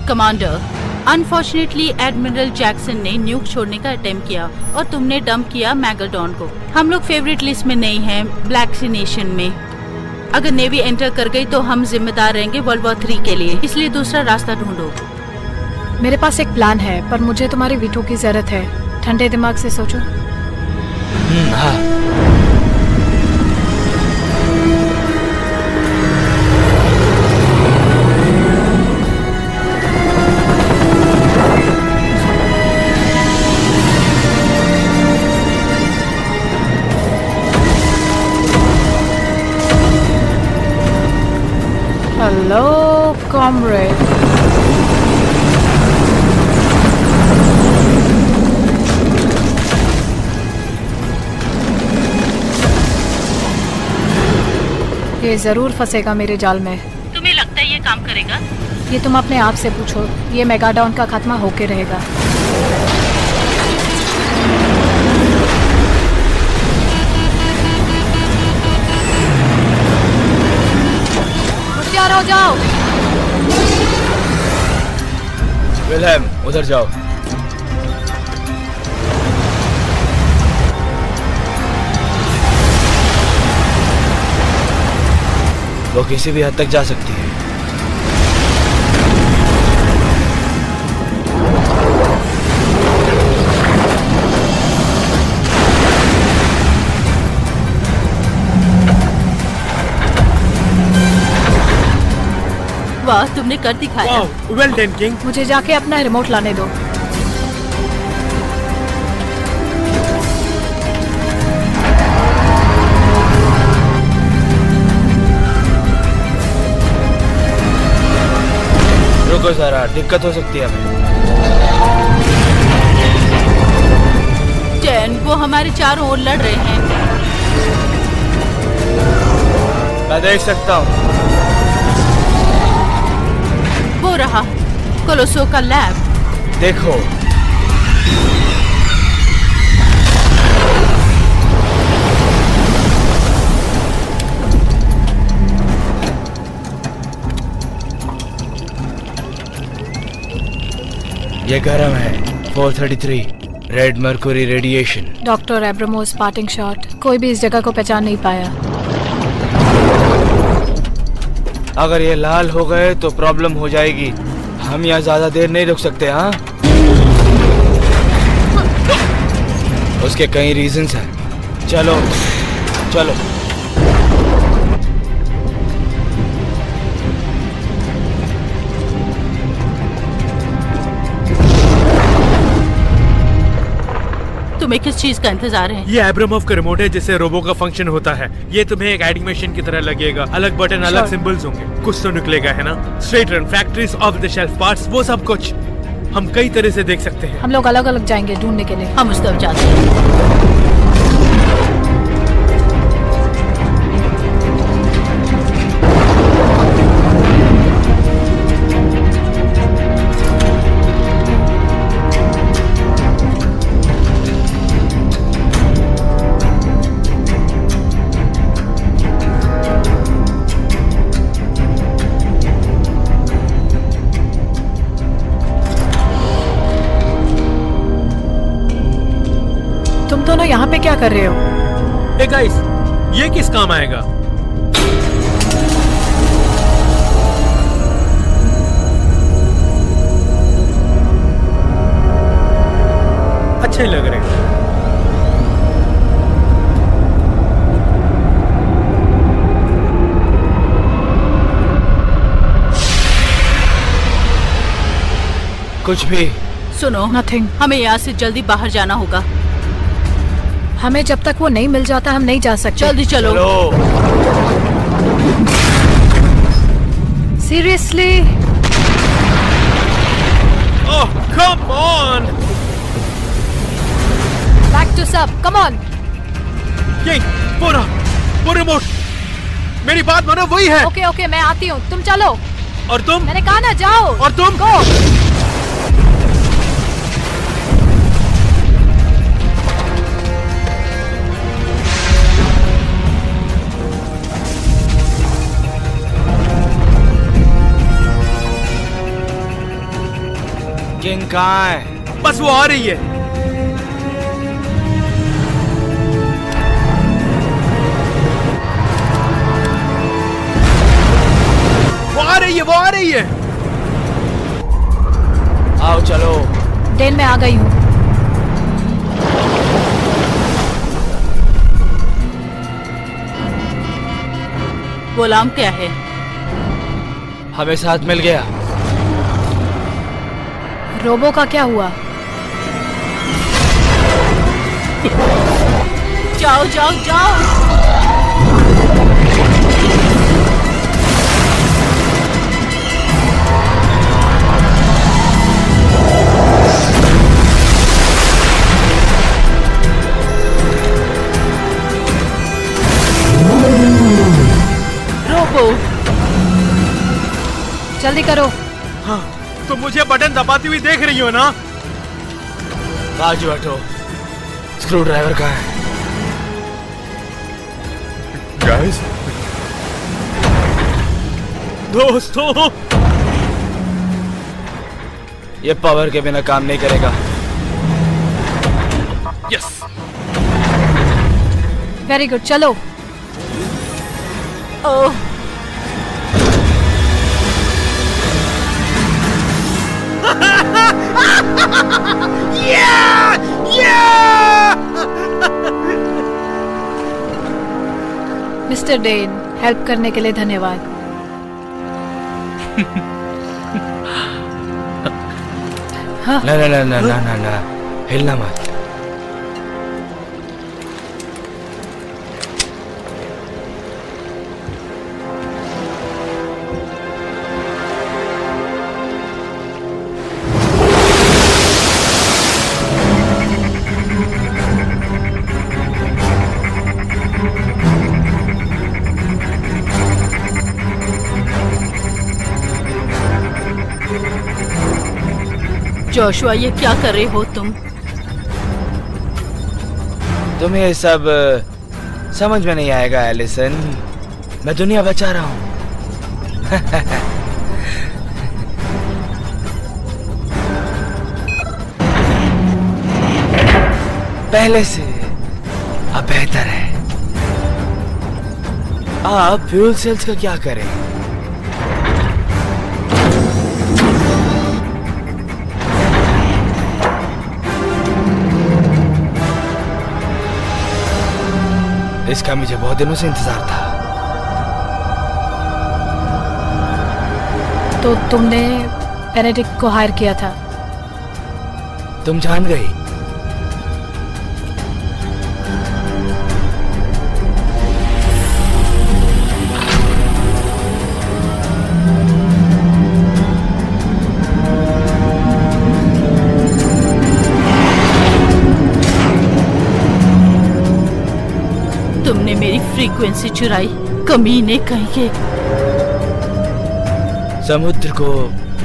कमांडर, अनफॉर्चुनेटली एडमिरल जैक्सन ने न्यूक छोड़ने का अटेम्प्ट किया और तुमने डंप किया मैगलडॉन को। हम लोग फेवरेट लिस्ट में नहीं हैं, ब्लैक सी नेशन में। अगर नेवी एंटर कर गई तो हम जिम्मेदार रहेंगे वर्ल्ड वॉर 3 के लिए, इसलिए दूसरा रास्ता ढूंढो। मेरे पास एक प्लान है, पर मुझे तुम्हारी वीटो की जरूरत है। ठंडे दिमाग से सोचो। हाँ। Hello, comrade. ये जरूर फंसेगा मेरे जाल में। तुम्हें लगता है ये काम करेगा? ये तुम अपने आप से पूछो। ये मेगाडॉन का खात्मा होके रहेगा। होशियार हो जाओ। विल्हेम, उधर जाओ। वो किसी भी हद तक जा सकती है। वाह, तुमने कर दिखाया। Well done king. मुझे जाके अपना रिमोट लाने दो। रुको जरा, दिक्कत हो सकती है हमें। जैन, वो हमारे चारों ओर लड़ रहे हैं। मैं देख सकता हूँ। वो रहा कोलोसो का लैब। देखो, ये गर्म है। 433 red mercury radiation. Doctor Abramos parting shot. कोई भी इस जगह को पहचान नहीं पाया। अगर ये लाल हो गए तो प्रॉब्लम हो जाएगी। हम यहाँ ज्यादा देर नहीं रुक सकते। हाँ, उसके कई रीजंस हैं। चलो चलो। तुम्हें किस चीज का इंतजार है? ये एब्रामोव का रिमोट है जिससे रोबो का फंक्शन होता है। ये तुम्हें एक एडिंग मशीन की तरह लगेगा। अलग बटन, अलग सिंबल्स होंगे। कुछ तो निकलेगा, है ना? Straight run, factories, of the shelf parts, वो सब कुछ हम कई तरह से देख सकते हैं। हम लोग अलग अलग जाएंगे ढूंढने के लिए। हम उस तरफ जाते हैं। दोनों यहाँ पे क्या कर रहे हो? हे गाइस, ये किस काम आएगा? अच्छे लग रहे हैं। कुछ भी। सुनो, नथिंग। हमें यहाँ से जल्दी बाहर जाना होगा। हमें जब तक वो नहीं मिल जाता हम नहीं जा सकते। जल्दी चलो। Seriously? Oh, come on. Back to sub, come on. King, वो रिमोट। मेरी बात मानो, वही है। ओके ओके, मैं आती हूँ, तुम चलो। और तुम? मैंने कहा ना, जाओ। और तुम? गो। किंग कहाँ है? बस वो आ रही है। वो आ रही है। आओ चलो। डेन में आ गई हूँ। गुलाम क्या है? हमें साथ मिल गया। रोबो का क्या हुआ? जाओ जाओ जाओ। जल्दी करो। हाँ, तो मुझे बटन दबाती हुई देख रही हो ना? राजू हटो, स्क्रू ड्राइवर कहाँ है? गाइस, दोस्तों, ये पावर के बिना काम नहीं करेगा। यस, वेरी गुड, चलो। ओह, मिस्टर डेन, हेल्प करने के लिए धन्यवाद। हाँ। ना ना ना ना ना ना ना, हिलना मत। जोशुआ, ये क्या कर रहे हो तुम? तुम्हें ये सब समझ में नहीं आएगा एलिसन। मैं दुनिया बचा रहा हूँ। पहले से अब बेहतर है। आप फ्यूल सेल्स का क्या करें? इसका मुझे बहुत दिनों से इंतजार था। तो तुमने बेनेडिक्ट को हायर किया था? तुम जान गई। तुमने मेरी फ्रीक्वेंसी चुराई, कमीने कहीं के। समुद्र को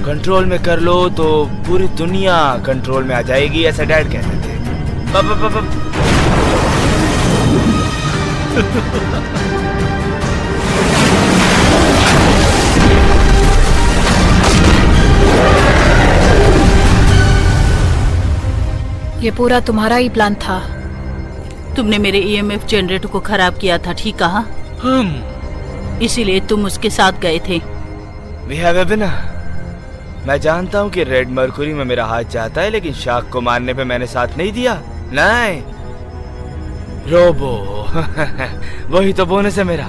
कंट्रोल में कर लो तो पूरी दुनिया कंट्रोल में आ जाएगी, ऐसा डैड कहते थे। ये पूरा तुम्हारा ही प्लान था। तुमने मेरे ईएमएफ जनरेटर को खराब किया था, ठीक कहा? इसीलिए तुम उसके साथ गए थे। मैं जानता हूँ कि रेड मर्क्यूरी में मेरा हाथ जाता है, लेकिन शार्क को मारने पे मैंने साथ नहीं दिया। नहीं, रोबो वही तो बोनस है मेरा।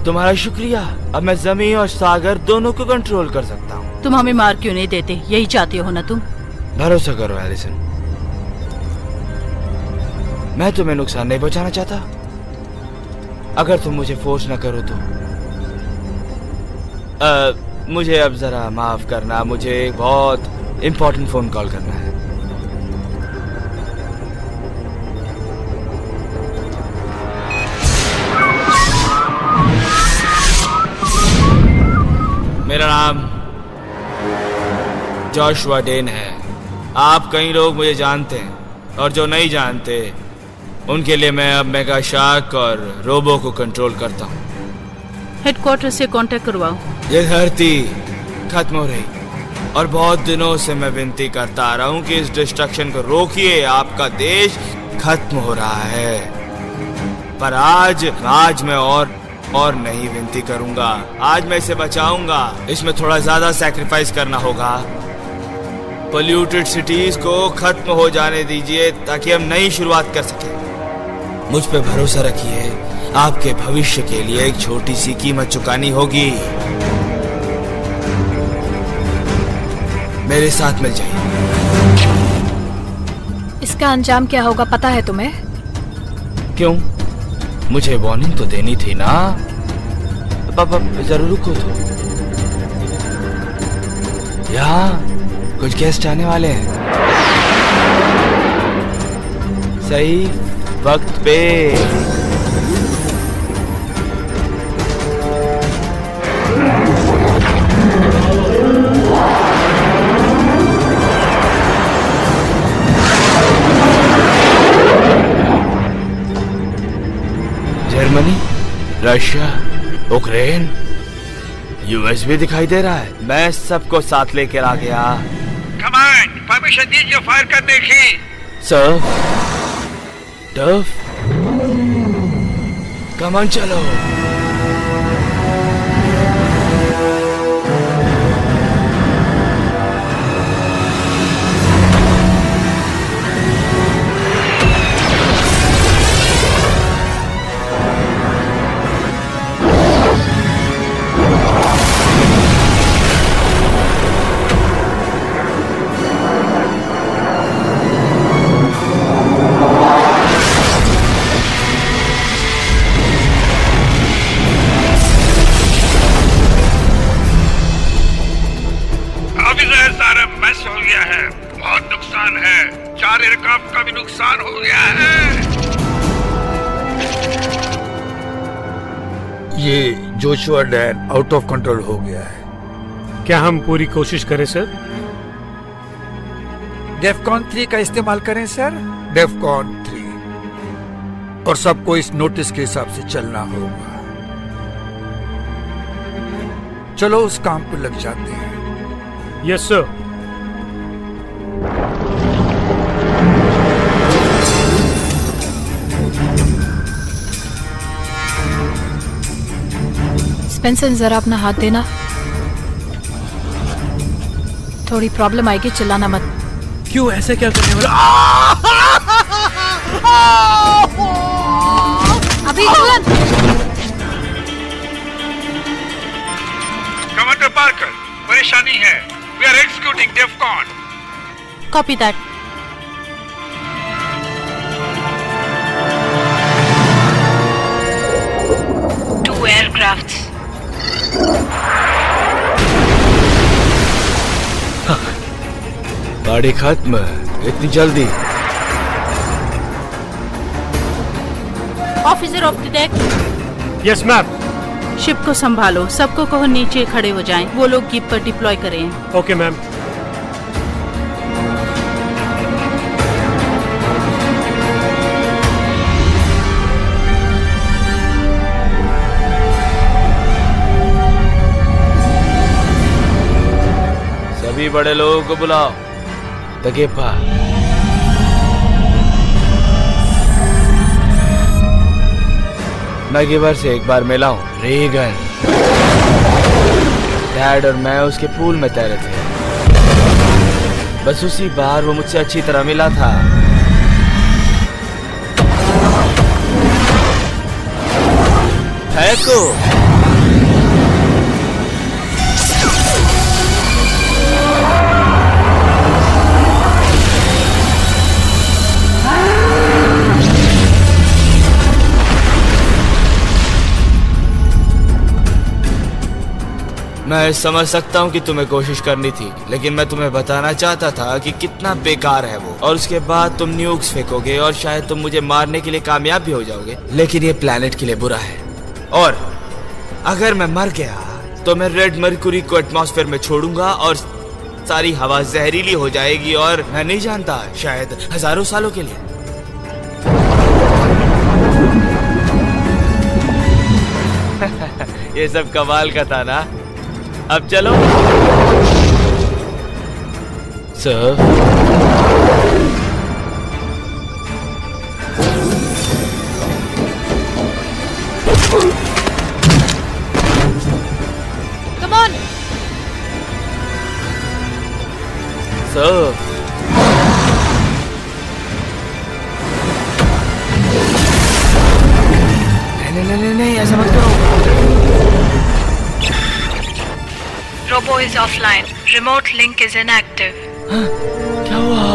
तुम्हारा शुक्रिया। अब मैं जमीन और सागर दोनों को कंट्रोल कर सकता हूँ। तुम हमें मार क्यों नहीं देते? यही चाहते हो ना तुम? भरोसा करो एलिसन, मैं तुम्हें नुकसान नहीं पहुंचाना चाहता। अगर तुम मुझे फोर्स ना करो तो मुझे अब जरा माफ करना, मुझे एक बहुत इंपॉर्टेंट फोन कॉल करना है। मेरा नाम जोशुआ डेन है। आप कई लोग मुझे जानते हैं, और जो नहीं जानते उनके लिए मैं अब मेगा शार्क और रोबो को कंट्रोल करता हूँ। हेडक्वार्टर से कांटेक्ट करवाओ। ये धरती खत्म हो रही, और बहुत दिनों से मैं विनती करता आ रहा हूँ कि इस डिस्ट्रक्शन को रोकिए। आपका देश खत्म हो रहा है। पर आज मैं और नहीं विनती करूंगा। आज मैं इसे बचाऊंगा। इसमें थोड़ा ज्यादा सैक्रिफाइस करना होगा। पोल्यूटेड सिटीज को खत्म हो जाने दीजिए ताकि हम नई शुरुआत कर सकें। मुझ पे भरोसा रखिए, आपके भविष्य के लिए एक छोटी सी कीमत चुकानी होगी। मेरे साथ मिल जाइए। इसका अंजाम क्या होगा पता है तुम्हें? क्यों? मुझे वार्निंग तो देनी थी ना। पापा जरूर रुको तो। यहाँ कुछ गेस्ट आने वाले हैं। सही वक्त पे। रशिया, यूक्रेन, यूएस भी दिखाई दे रहा है। मैं सबको साथ लेकर आ गया। कमांड, परमिशन दीजिए फायर करने की। सर, डफ, कमान चलो। एयरक्राफ्ट का भी नुकसान हो गया है। ये Joshua Dan out of control हो गया है। क्या हम पूरी कोशिश करें सर? डेफकॉन 3 का इस्तेमाल करें सर। डेफकॉन 3 और सबको इस नोटिस के हिसाब से चलना होगा। चलो उस काम पे लग जाते हैं। Yes sir. स्पेंसर जरा अपना हाथ देना। थोड़ी प्रॉब्लम आएगी, चिल्लाना मत। क्यों, ऐसा क्या करने वाला? अभी तुरंत। कमांडर पार्कर, परेशानी है। We are executing DEFCON. Copy that. Two aircrafts. गाड़ी खत्म, इतनी जल्दी? Officer of the deck. Yes ma'am. Ship को संभालो, सबको कहो नीचे खड़े हो जाएं। वो लोग गिप पर डिप्लॉय करें। Okay ma'am. सभी बड़े लोगों को बुलाओ। तगेपा, मैं गिवर से एक बार मिला हूँ। रीगन, डैड और मैं उसके पूल में तैरे थे। बस उसी बार वो मुझसे अच्छी तरह मिला था। फेंको। मैं समझ सकता हूँ कि तुम्हें कोशिश करनी थी, लेकिन मैं तुम्हें बताना चाहता था कि कितना बेकार है वो। और उसके बाद तुम न्यूक्स फेंकोगे और शायद तुम मुझे मारने के लिए कामयाब भी हो जाओगे, लेकिन ये प्लेनेट के लिए बुरा है। और अगर मैं मर गया तो मैं रेड मर्क्यूरी को एटमॉस्फेयर में छोड़ूंगा और सारी हवा जहरीली हो जाएगी, और मैं नहीं जानता, शायद हजारों सालों के लिए। ये सब कमाल का था ना। अब चलो सर। Come on sir. नहीं, ऐसा मत करो। Robo is offline. Remote link is inactive. क्या हुआ?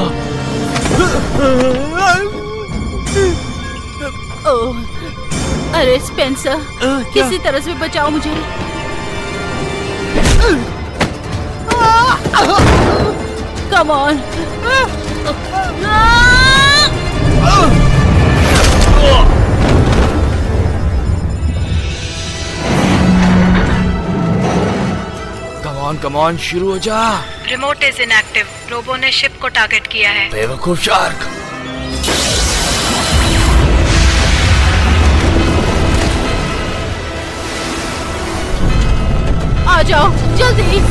ओह, अरे स्पेंसर, किसी तरह से बचाओ मुझे। Come on. कम ऑन, शुरू हो जा। Remote is inactive. रोबो ने शिप को टारगेट किया है। बेवकूफ शार्क। जल्दी।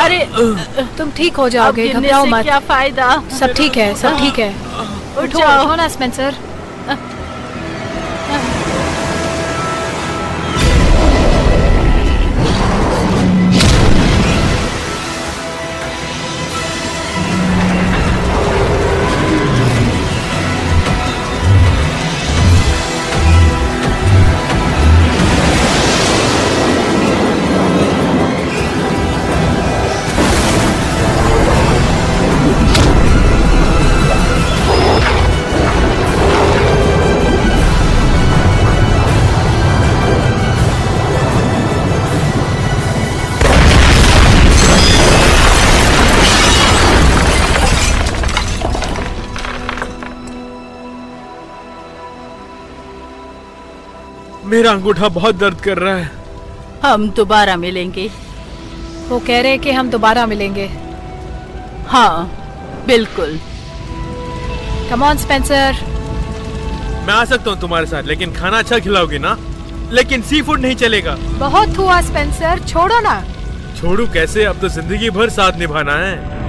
अरे तुम ठीक हो जाओगे, अब गिरने घबराओ से मत। क्या फायदा। सब ठीक है, सब ठीक है। उठ जाओ। उठो ना स्पेंसर। मेरा अंगूठा बहुत दर्द कर रहा है। हम दोबारा मिलेंगे। वो कह रहे हैं कि हम दोबारा मिलेंगे। हाँ बिल्कुल। Come on Spencer. मैं आ सकता हूँ तुम्हारे साथ, लेकिन खाना अच्छा खिलाओगी ना? लेकिन सी फूड नहीं चलेगा। बहुत हुआ स्पेंसर, छोड़ो ना। छोड़ू कैसे? अब तो जिंदगी भर साथ निभाना है।